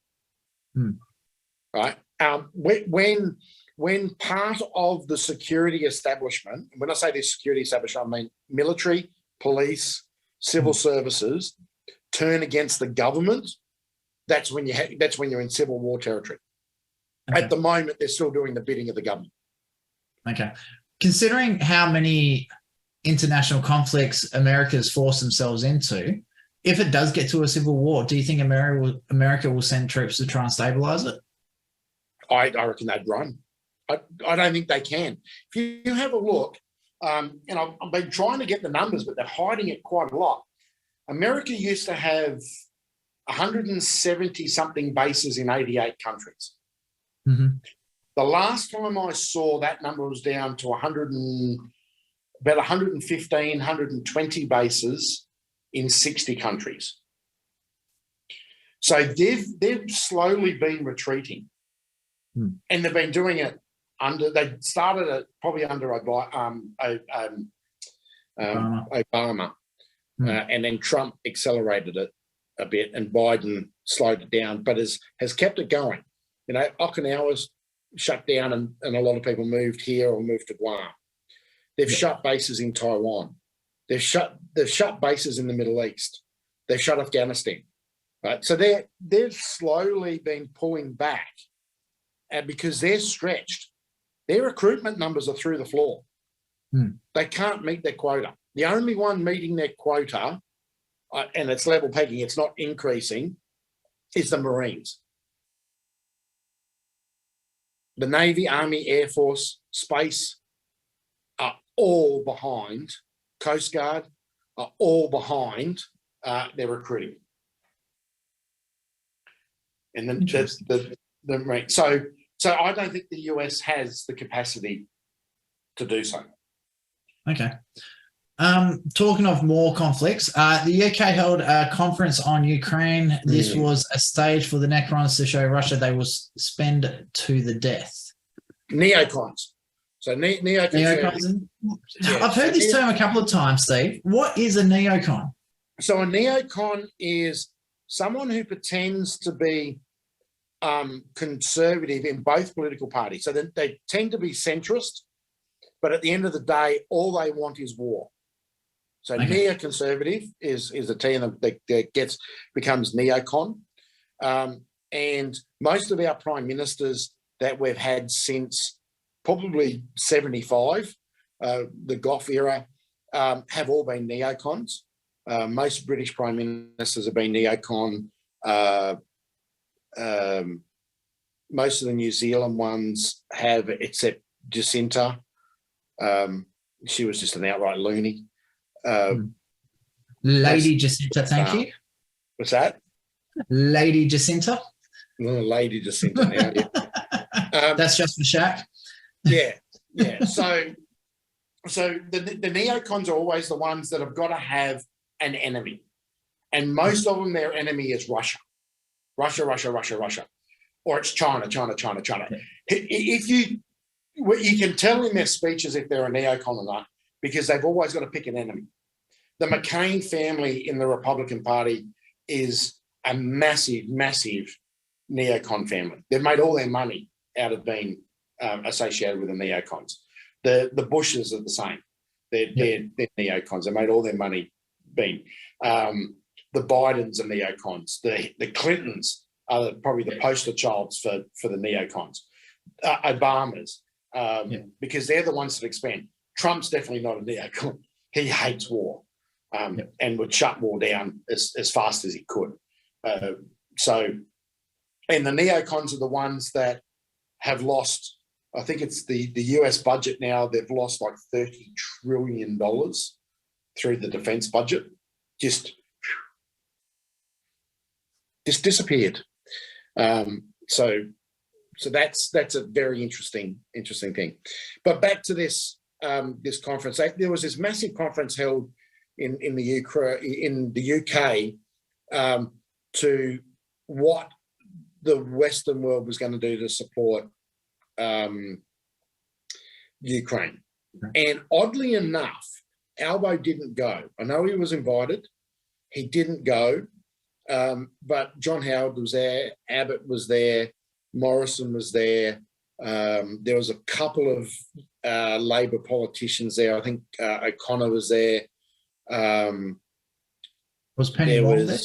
Speaker 2: right? When part of the security establishment, and when I say this security establishment, I mean military, police, civil services, turn against the government, that's when you're in Civil War territory. Okay. At the moment, they're still doing the bidding of the government.
Speaker 1: Okay. Considering how many international conflicts America's forced themselves into, if it does get to a civil war, do you think America will send troops to try and stabilize it?
Speaker 2: I reckon they'd run. I don't think they can. If you have a look, and I've been trying to get the numbers, but they're hiding it quite a lot. America used to have 170-something bases in 88 countries. The last time I saw that number was down to about 115, 120 bases in 60 countries. So they've slowly been retreating. And they've been doing it they started it probably under Obama. And then Trump accelerated it a bit and Biden slowed it down, but has kept it going. Okinawa's shut down and a lot of people moved here or moved to Guam. They've shut bases in Taiwan. They've shut bases in the Middle East. They've shut Afghanistan. Right? So they've slowly been pulling back because they're stretched. Their recruitment numbers are through the floor. They can't meet their quota. The only one meeting their quota, and it's level pegging, it's not increasing, is the Marines. The Navy, Army, Air Force, Space are all behind. Coast Guard are all behind their recruiting. And then the Marine. So I don't think the US has the capacity to do so.
Speaker 1: Okay. Talking of more conflicts, the UK held a conference on Ukraine. This was a stage for the necons to show Russia they will spend to the death.
Speaker 2: Neocons. So
Speaker 1: Neocons. I've heard this term a couple of times, Steve. What is a neocon?
Speaker 2: So a neocon is someone who pretends to be conservative in both political parties. So they tend to be centrist, but at the end of the day, all they want is war. So neoconservative is a term that becomes neocon. And most of our prime ministers that we've had since probably 75, the Gough era, have all been neocons. Most British prime ministers have been neocon. Most of the New Zealand ones have, except Jacinta. She was just an outright loony.
Speaker 1: Lady Jacinta, thank you.
Speaker 2: What's that?
Speaker 1: Lady Jacinta.
Speaker 2: Oh, Lady Jacinta now. Yeah.
Speaker 1: That's just for Shaq.
Speaker 2: Yeah. So the neocons are always the ones that have got to have an enemy, and most of them, their enemy is Russia, or it's China. If you can tell in their speeches if they're a neocon or not, because they've always got to pick an enemy. The McCain family in the Republican Party is a massive neocon family. They've made all their money out of being associated with the neocons. The Bushes are the same. They're neocons. They made all their money being. The Bidens are neocons. The Clintons are probably the poster childs for the neocons. Obama's, because they're the ones that expand. Trump's definitely not a neocon. He hates war and would shut war down as fast as he could. And the neocons are the ones that have lost, I think it's the US budget now, they've lost like $30 trillion through the defense budget. Just disappeared. So that's a very interesting thing. But back to this conference. There was this massive conference held in the UK to what the Western world was going to do to support Ukraine. And oddly enough, Albo didn't go. I know he was invited. He didn't go. But John Howard was there. Abbott was there. Morrison was there. There was a couple of Labor politicians there. I think O'Connor was there.
Speaker 1: Was Penny Wong there?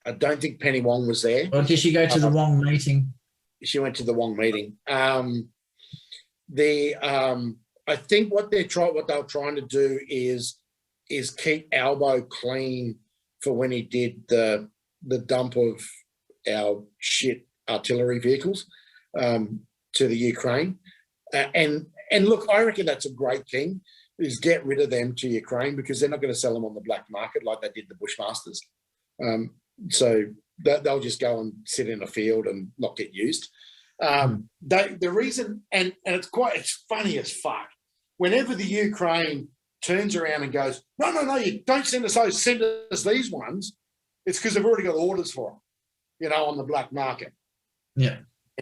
Speaker 2: I don't think Penny Wong was there.
Speaker 1: Or did she go to the Wong meeting?
Speaker 2: She went to the Wong meeting. I think what they're trying to do is keep Albo clean for when he did the dump of our shit artillery vehicles to the Ukraine. And look, I reckon that's a great thing, is get rid of them to Ukraine, because they're not going to sell them on the black market like they did the Bushmasters. So they'll just go and sit in a field and not get used. The reason, and it's funny as fuck, whenever the Ukraine turns around and goes, no, you don't send us those, send us these ones, it's because they've already got orders for them, on the black market.
Speaker 1: Yeah.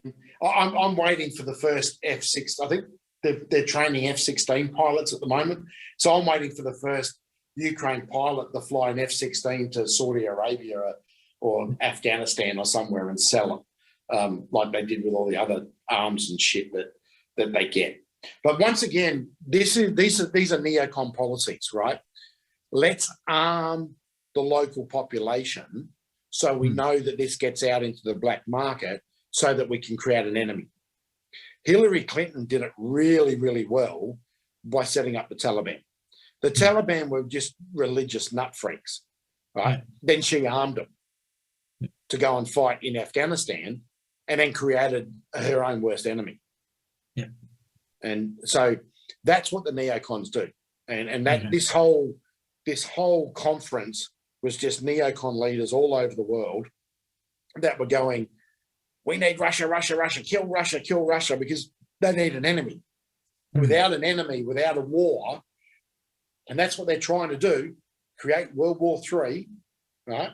Speaker 2: And I'm waiting for the first F-6. I think they're training F-16 pilots at the moment. So I'm waiting for the first Ukraine pilot to fly an F-16 to Saudi Arabia or Afghanistan or somewhere and sell it, like they did with all the other arms and shit that they get. But once again, these are neocon policies, right? Let's arm the local population so we know that this gets out into the black market so that we can create an enemy. Hillary Clinton did it really, really well by setting up the Taliban. The Taliban were just religious nut freaks, right? Then she armed them to go and fight in Afghanistan, and then created her own worst enemy.
Speaker 1: Yeah.
Speaker 2: And so that's what the neocons do. And that this whole conference was just neocon leaders all over the world that were going, we need Russia, kill Russia, because they need an enemy. Without an enemy, without a war, And that's what they're trying to do, create World War III, right?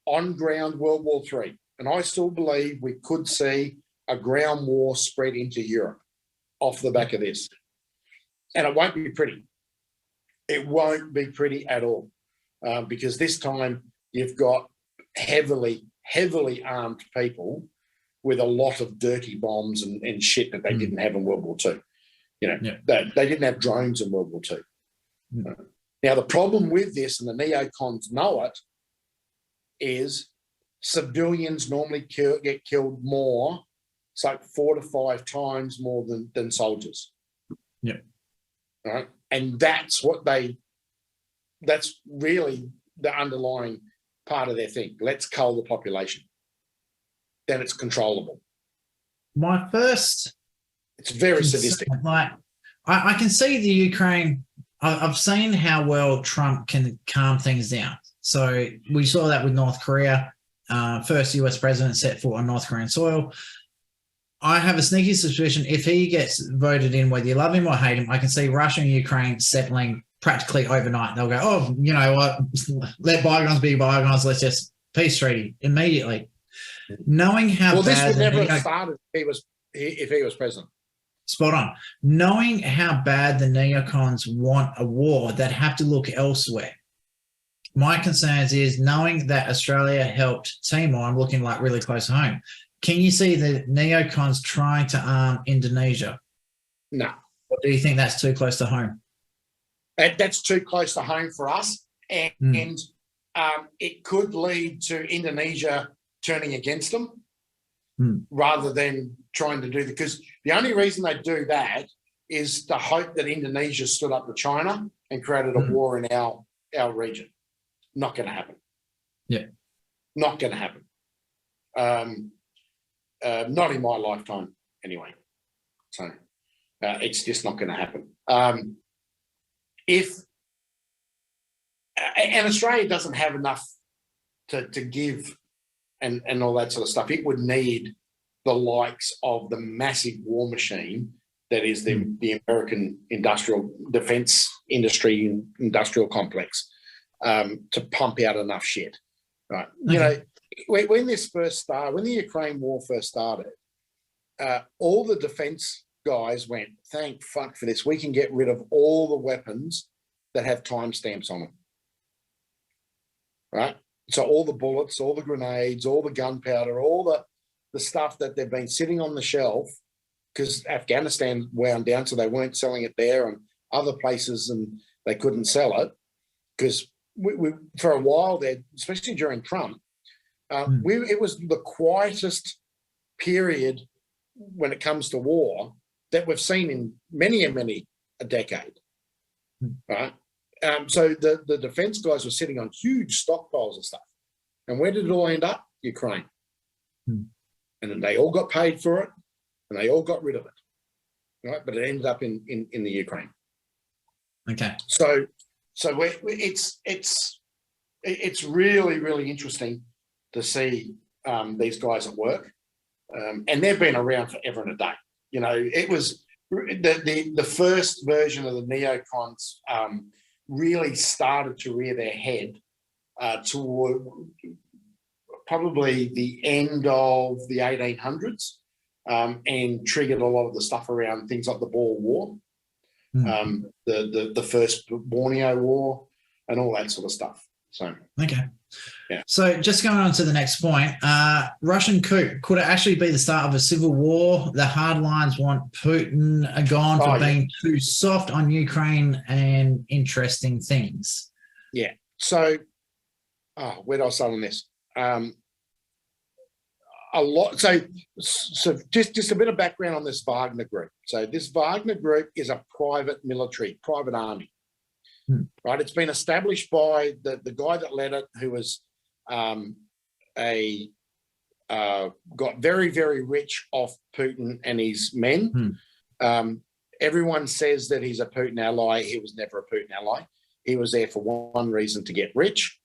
Speaker 2: On ground World War III. And I still believe we could see a ground war spread into Europe off the back of this. And it won't be pretty. It won't be pretty at all, because this time you've got heavily armed people with a lot of dirty bombs and shit that they didn't have in World War II. You know, they didn't have drones in World War II. Now, the problem with this, and the neocons know it, is civilians normally get killed more. It's like 4 to 5 times more than soldiers.
Speaker 1: Yeah.
Speaker 2: Right. And that's really the underlying part of their thing. Let's cull the population. Then it's controllable. It's very sadistic.
Speaker 1: Like, I can see the Ukraine. I've seen how well Trump can calm things down. So we saw that with North Korea. First US president set foot on North Korean soil. I have a sneaky suspicion if he gets voted in, whether you love him or hate him, I can see Russia and Ukraine settling practically overnight. They'll go, oh, you know what, let bygones be bygones. Let's just peace treaty immediately. Knowing how
Speaker 2: this would never have started if he was president.
Speaker 1: Spot on. Knowing how bad the neocons want a war, that have to look elsewhere. My concerns is knowing that Australia helped Timor, I'm looking like really close to home. Can you see the neocons trying to arm Indonesia?
Speaker 2: No.
Speaker 1: Or do you think that's too close to home?
Speaker 2: That's too close to home for us. And it could lead to Indonesia turning against them rather than trying to do that. Because the only reason they do that is the hope that Indonesia stood up to China and created a war in our region. Not going to happen.
Speaker 1: Yeah. Not
Speaker 2: going to happen. Not in my lifetime, anyway. So it's just not going to happen. And Australia doesn't have enough to give and all that sort of stuff. It would need the likes of the massive war machine that is the American industrial defense industry, industrial complex, to pump out enough shit. Right. Okay. You know, when this first started, when the Ukraine war first started, all the defense guys went, thank fuck for this. We can get rid of all the weapons that have timestamps on them. Right? So all the bullets, all the grenades, all the gunpowder, all the stuff that they've been sitting on the shelf, because Afghanistan wound down, so they weren't selling it there, and other places, and they couldn't sell it because we for a while there, especially during Trump, it was the quietest period when it comes to war that we've seen in many a decade, right? So the defense guys were sitting on huge stockpiles of stuff. And where did it all end up? Ukraine. And then they all got paid for it, and they all got rid of it, right? But it ended up in the Ukraine. Okay. So it's really interesting to see these guys at work, and they've been around forever and a day. You know, it was the first version of the neocons really started to rear their head toward probably the end of the 1800s, and triggered a lot of the stuff around things like the Boer War, the first Borneo War, and all that sort of stuff. So
Speaker 1: okay.
Speaker 2: Yeah.
Speaker 1: So just going on to the next point, Russian coup, could it actually be the start of a civil war? The hardlines want Putin gone for being too soft on Ukraine and interesting things.
Speaker 2: Yeah. So, where do I start on this? A lot. So just a bit of background on this Wagner group. So this Wagner group is a private military, private army. Right. It's been established by the guy that led it, who was got very rich off Putin and his men. Everyone says that he's a Putin ally. He was never a Putin ally. He was there for one reason: to get rich,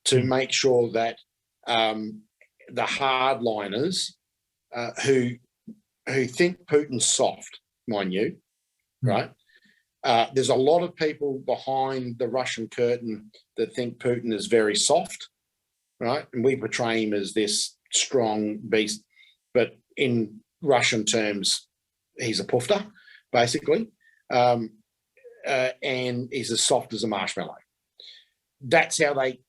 Speaker 2: to make sure that the hardliners who think Putin's soft, mind you, right? There's a lot of people behind the Russian curtain that think Putin is very soft, right? And we portray him as this strong beast, but in Russian terms, he's a pufter, basically, and he's as soft as a marshmallow. That's how they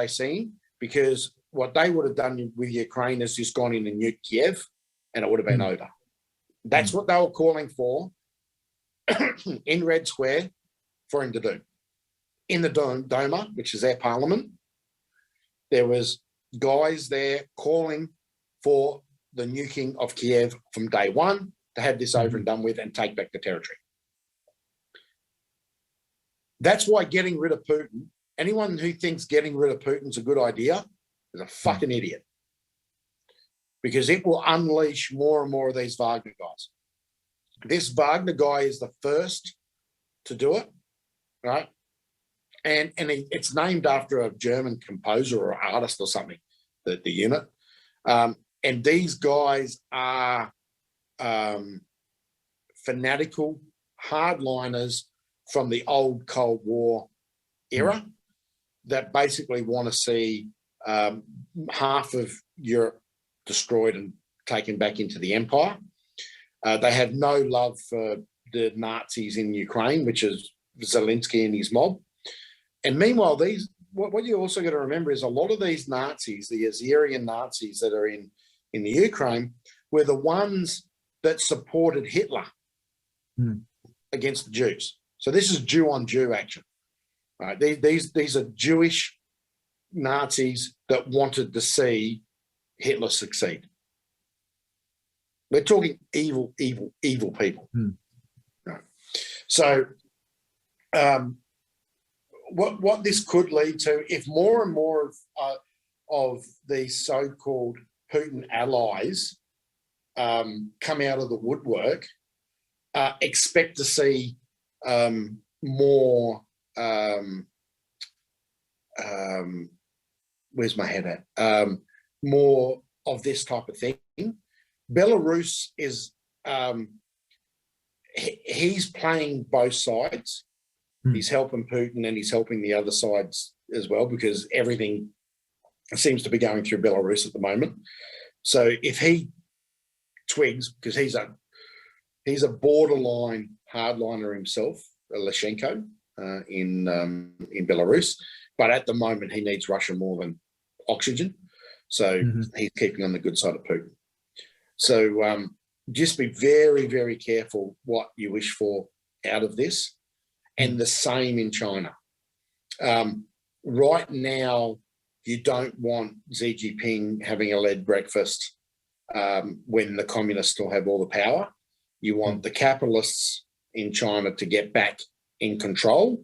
Speaker 2: see him, because what they would have done with Ukraine is just gone in and nuked Kiev, and it would have been over. That's what they were calling for in Red Square for him to do. In the Doma, which is their parliament, there was guys there calling for the nuking of Kiev from day one, to have this over and done with and take back the territory. That's why getting rid of Putin, anyone who thinks getting rid of Putin's a good idea is a fucking idiot, because it will unleash more and more of these Wagner guys. This Wagner guy is the first to do it, right? And it's named after a German composer or artist or something, the unit. And these guys are fanatical hardliners from the old Cold War era that basically want to see half of Europe destroyed and taken back into the empire. They have no love for the Nazis in Ukraine, which is Zelensky and his mob. And meanwhile, what you also got to remember is a lot of these Nazis, the Azerian Nazis that are in the Ukraine, were the ones that supported Hitler against the Jews. So this is Jew on Jew action. Right? These are Jewish Nazis that wanted to see Hitler succeed. We're talking evil, evil, evil people. Right. So what this could lead to, if more and more of these so-called Putin allies come out of the woodwork, expect to see more, where's my head at? More of this type of thing. Belarus is, he's playing both sides. He's helping Putin and he's helping the other sides as well, because everything seems to be going through Belarus at the moment. So if he twigs, because he's a borderline hardliner himself, Lukashenko, in Belarus, but at the moment he needs Russia more than oxygen. So he's keeping on the good side of Putin. So just be very, very careful what you wish for out of this. And the same in China. Right now, you don't want Xi Jinping having a lead breakfast when the communists still have all the power. You want the capitalists in China to get back in control,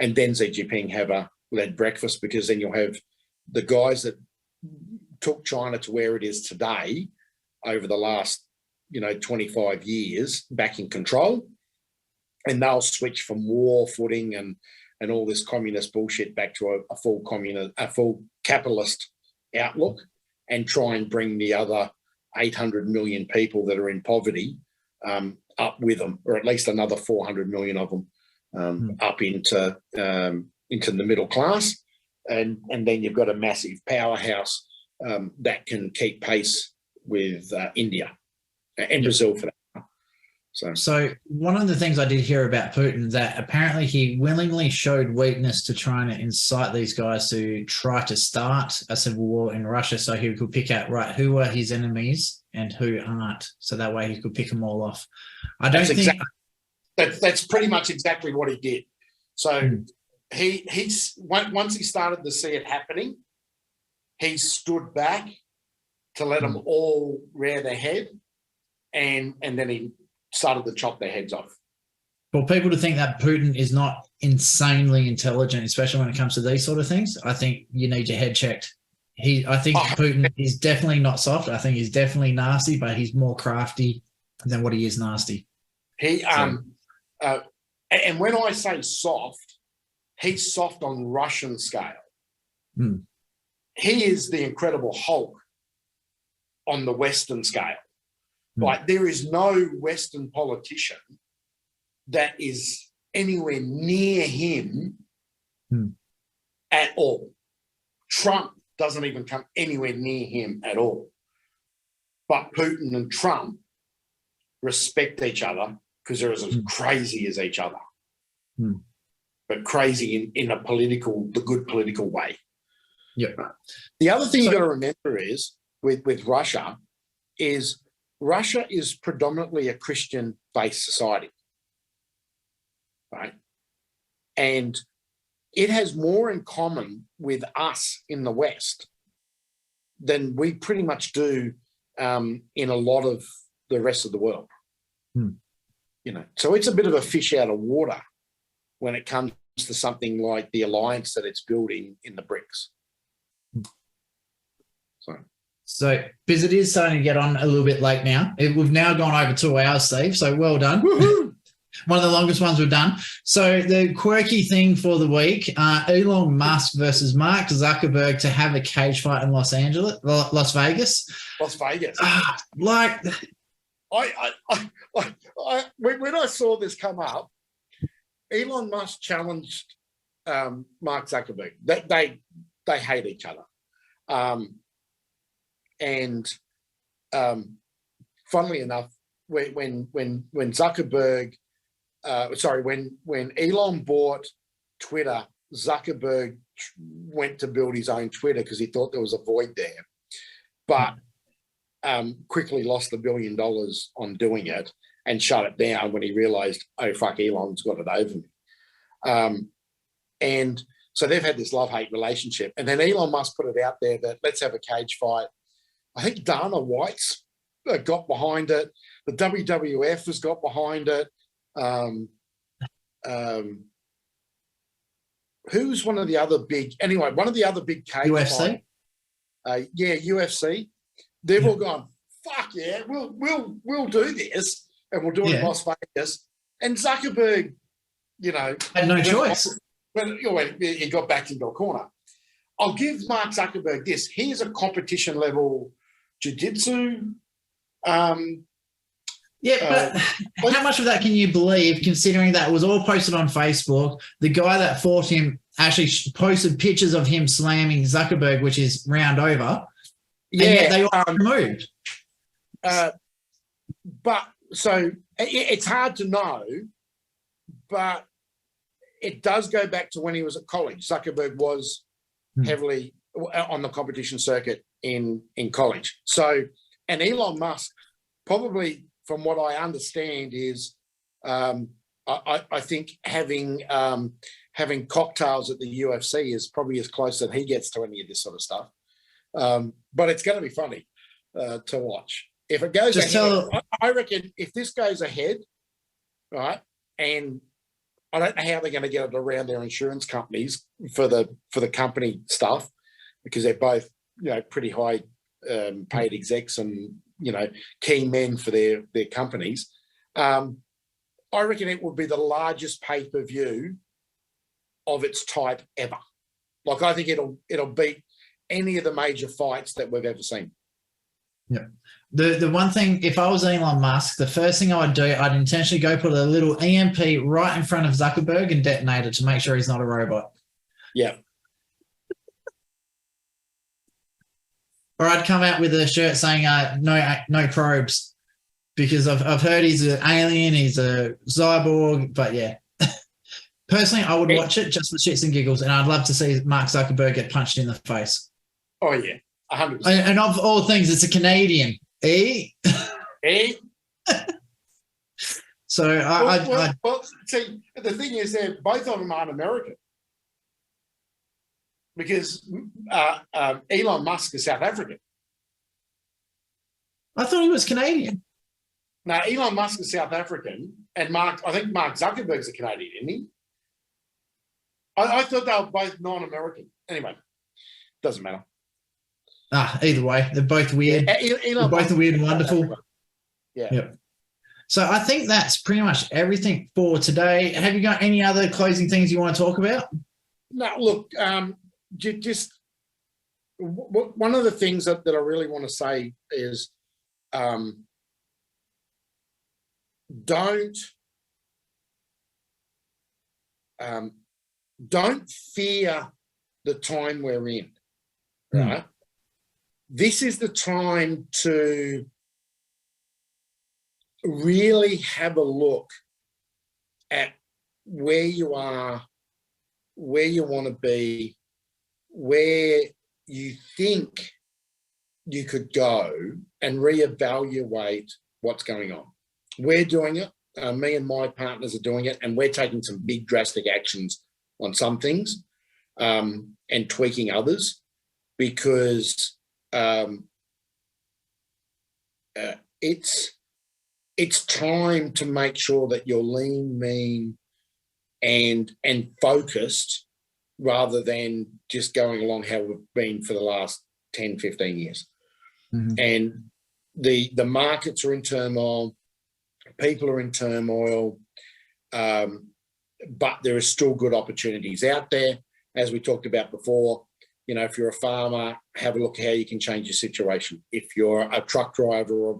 Speaker 2: and then Xi Jinping have a lead breakfast, because then you'll have the guys that took China to where it is today over the last 25 years back in control. And they'll switch from war footing and all this communist bullshit back to a full capitalist outlook, and try and bring the other 800 million people that are in poverty up with them, or at least another 400 million of them up into the middle class, and then you've got a massive powerhouse that can keep pace with India and Brazil for that.
Speaker 1: So one of the things I did hear about Putin, that apparently he willingly showed weakness to trying to incite these guys to try to start a civil war in Russia, so he could pick out, right, who are his enemies and who aren't, so that way he could pick them all off. I don't think...
Speaker 2: That's pretty much exactly what he did. So he's once he started to see it happening, he stood back to let them all rear their head, and then he started to chop their heads off.
Speaker 1: For people to think that Putin is not insanely intelligent, especially when it comes to these sort of things, I think you need your head checked. I think Putin is definitely not soft. I think he's definitely nasty, but he's more crafty than what he is nasty.
Speaker 2: And when I say soft, he's soft on Russian scale. He is the Incredible Hulk on the Western scale. Like, there is no Western politician that is anywhere near him
Speaker 1: Hmm.
Speaker 2: at all. Trump doesn't even come anywhere near him at all. But Putin and Trump respect each other because they're as crazy as each other, but crazy in a the good political way.
Speaker 1: Yep.
Speaker 2: The other thing you got to remember is with Russia is predominantly a Christian-based society, right? And it has more in common with us in the West than we pretty much do in a lot of the rest of the world. You know, so it's a bit of a fish out of water when it comes to something like the alliance that it's building in the BRICS.
Speaker 1: So, because it is starting to get on a little bit late now. We've now gone over 2 hours, Steve. So well done.
Speaker 2: Woohoo!
Speaker 1: One of the longest ones we've done. So the quirky thing for the week, Elon Musk versus Mark Zuckerberg to have a cage fight in Las Vegas.
Speaker 2: Las Vegas.
Speaker 1: Like,
Speaker 2: when I saw this come up, Elon Musk challenged Mark Zuckerberg. They hate each other. And funnily enough, when Zuckerberg, when Elon bought Twitter, Zuckerberg went to build his own Twitter because he thought there was a void there, but quickly lost $1 billion on doing it and shut it down when he realized, oh, fuck, Elon's got it over me. And so they've had this love-hate relationship. And then Elon Musk put it out there that let's have a cage fight. I think Dana White's got behind it. The WWF has got behind it. Who's one of the other big? Anyway, one of the other big cage
Speaker 1: UFC.
Speaker 2: UFC. They've all gone, fuck yeah, we'll do this, and we'll do it in Las Vegas. And Zuckerberg, you know,
Speaker 1: had no choice.
Speaker 2: When he got backed into a corner. I'll give Mark Zuckerberg this. He's a competition level jiu-jitsu.
Speaker 1: But how much of that can you believe, considering that it was all posted on Facebook? The guy that fought him actually posted pictures of him slamming Zuckerberg, which is round over. Yeah, and yet they all removed.
Speaker 2: But so it's hard to know, but it does go back to when he was at college. Zuckerberg was heavily on the competition circuit in college. So, and Elon Musk, probably from what I understand, is I think having cocktails at the UFC is probably as close as he gets to any of this sort of stuff. But it's going to be funny to watch. If it goes ahead, I reckon if this goes ahead, right, and I don't know how they're going to get it around their insurance companies for the company stuff, because they're both, you know, pretty high paid execs and, you know, key men for their companies. I reckon it will be the largest pay-per-view of its type ever. Like, I think it'll beat any of the major fights that we've ever seen.
Speaker 1: Yeah. The one thing, if I was Elon Musk, the first thing I would do, I'd intentionally go put a little EMP right in front of Zuckerberg and detonate it to make sure he's not a robot.
Speaker 2: Yeah.
Speaker 1: Or I'd come out with a shirt saying no probes, because I've heard he's an alien, he's a cyborg, but yeah. Personally, I would watch it just for shits and giggles, and I'd love to see Mark Zuckerberg get punched in the face.
Speaker 2: Oh, yeah, 100%.
Speaker 1: And of all things, it's a Canadian. Eh? So
Speaker 2: well, see, the thing is, both of them aren't American, because Elon Musk is South African.
Speaker 1: I thought he was Canadian.
Speaker 2: No, Elon Musk is South African, and I think Mark Zuckerberg's a Canadian, isn't he? I thought they were both non-American. Anyway, doesn't matter.
Speaker 1: Either way, they're both weird. They're both weird and wonderful.
Speaker 2: Yeah.
Speaker 1: Yep. So I think that's pretty much everything for today. Have you got any other closing things you want to talk about?
Speaker 2: No, look, just one of the things that I really want to say is don't don't fear the time we're in, right? This is the time to really have a look at where you are, where you want to be, where you think you could go, and reevaluate what's going on. We're doing it. Me and my partners are doing it, and we're taking some big drastic actions on some things and tweaking others, because it's time to make sure that you're lean, mean, and focused, rather than just going along how we've been for the last 10, 15 years. And the markets are in turmoil, people are in turmoil, but there are still good opportunities out there. As we talked about before, you know, if you're a farmer, have a look at how you can change your situation. If you're a truck driver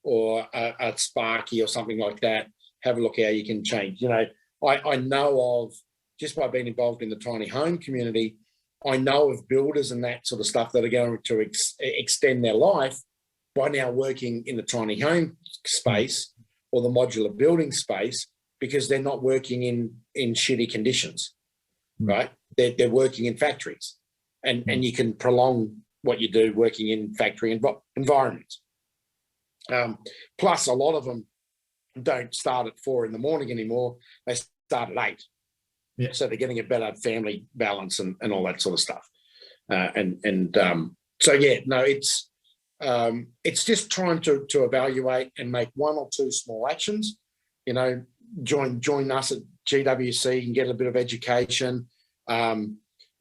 Speaker 2: or a sparky or something like that, have a look at how you can change. You know, I know of, just by being involved in the tiny home community, I know of builders and that sort of stuff that are going to extend their life by now working in the tiny home space or the modular building space, because they're not working in shitty conditions, right? They're working in factories, and you can prolong what you do working in factory environments. Plus, a lot of them don't start at 4 a.m. anymore. They start at 8.
Speaker 1: Yeah.
Speaker 2: So they're getting a better family balance and all that sort of stuff. So yeah, no, it's just trying to evaluate and make 1 or 2 small actions. You know, join us at GWC and get a bit of education.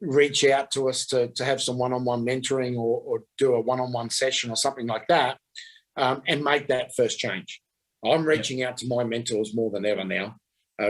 Speaker 2: Reach out to us to have some one-on-one mentoring or do a one-on-one session or something like that, and make that first change. I'm reaching out to my mentors more than ever now,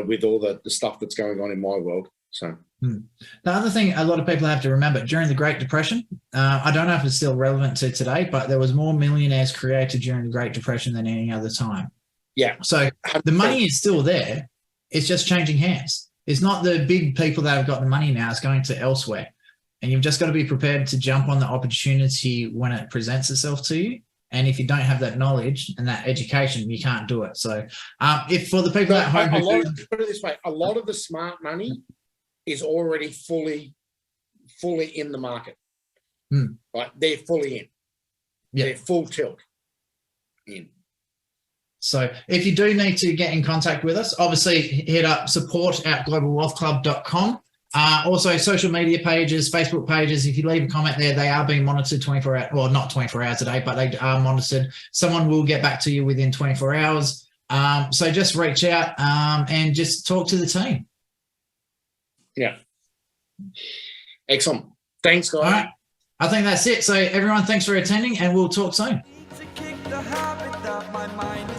Speaker 2: with all the stuff that's going on in my world. So
Speaker 1: the other thing a lot of people have to remember, during the Great Depression, I don't know if it's still relevant to today, but there was more millionaires created during the Great Depression than any other time.
Speaker 2: Yeah.
Speaker 1: So the money is still there. It's just changing hands. It's not the big people that have got the money now. It's going to elsewhere. And you've just got to be prepared to jump on the opportunity when it presents itself to you. And if you don't have that knowledge and that education, you can't do it. So if for the people at home
Speaker 2: put it this way, a lot of the smart money is already fully in the market. Right? They're fully in. Yeah. They're full tilt in.
Speaker 1: So if you do need to get in contact with us, obviously hit up support@globalwealthclub.com. Also social media pages, Facebook pages. If you leave a comment there, they are being monitored 24 hours, well, not 24 hours a day, but they are monitored. Someone will get back to you within 24 hours. So just reach out and just talk to the team.
Speaker 2: Yeah. Excellent. Thanks, guys.
Speaker 1: All right. I think that's it. So everyone, thanks for attending, and we'll talk soon.
Speaker 3: To kick the habit that my mind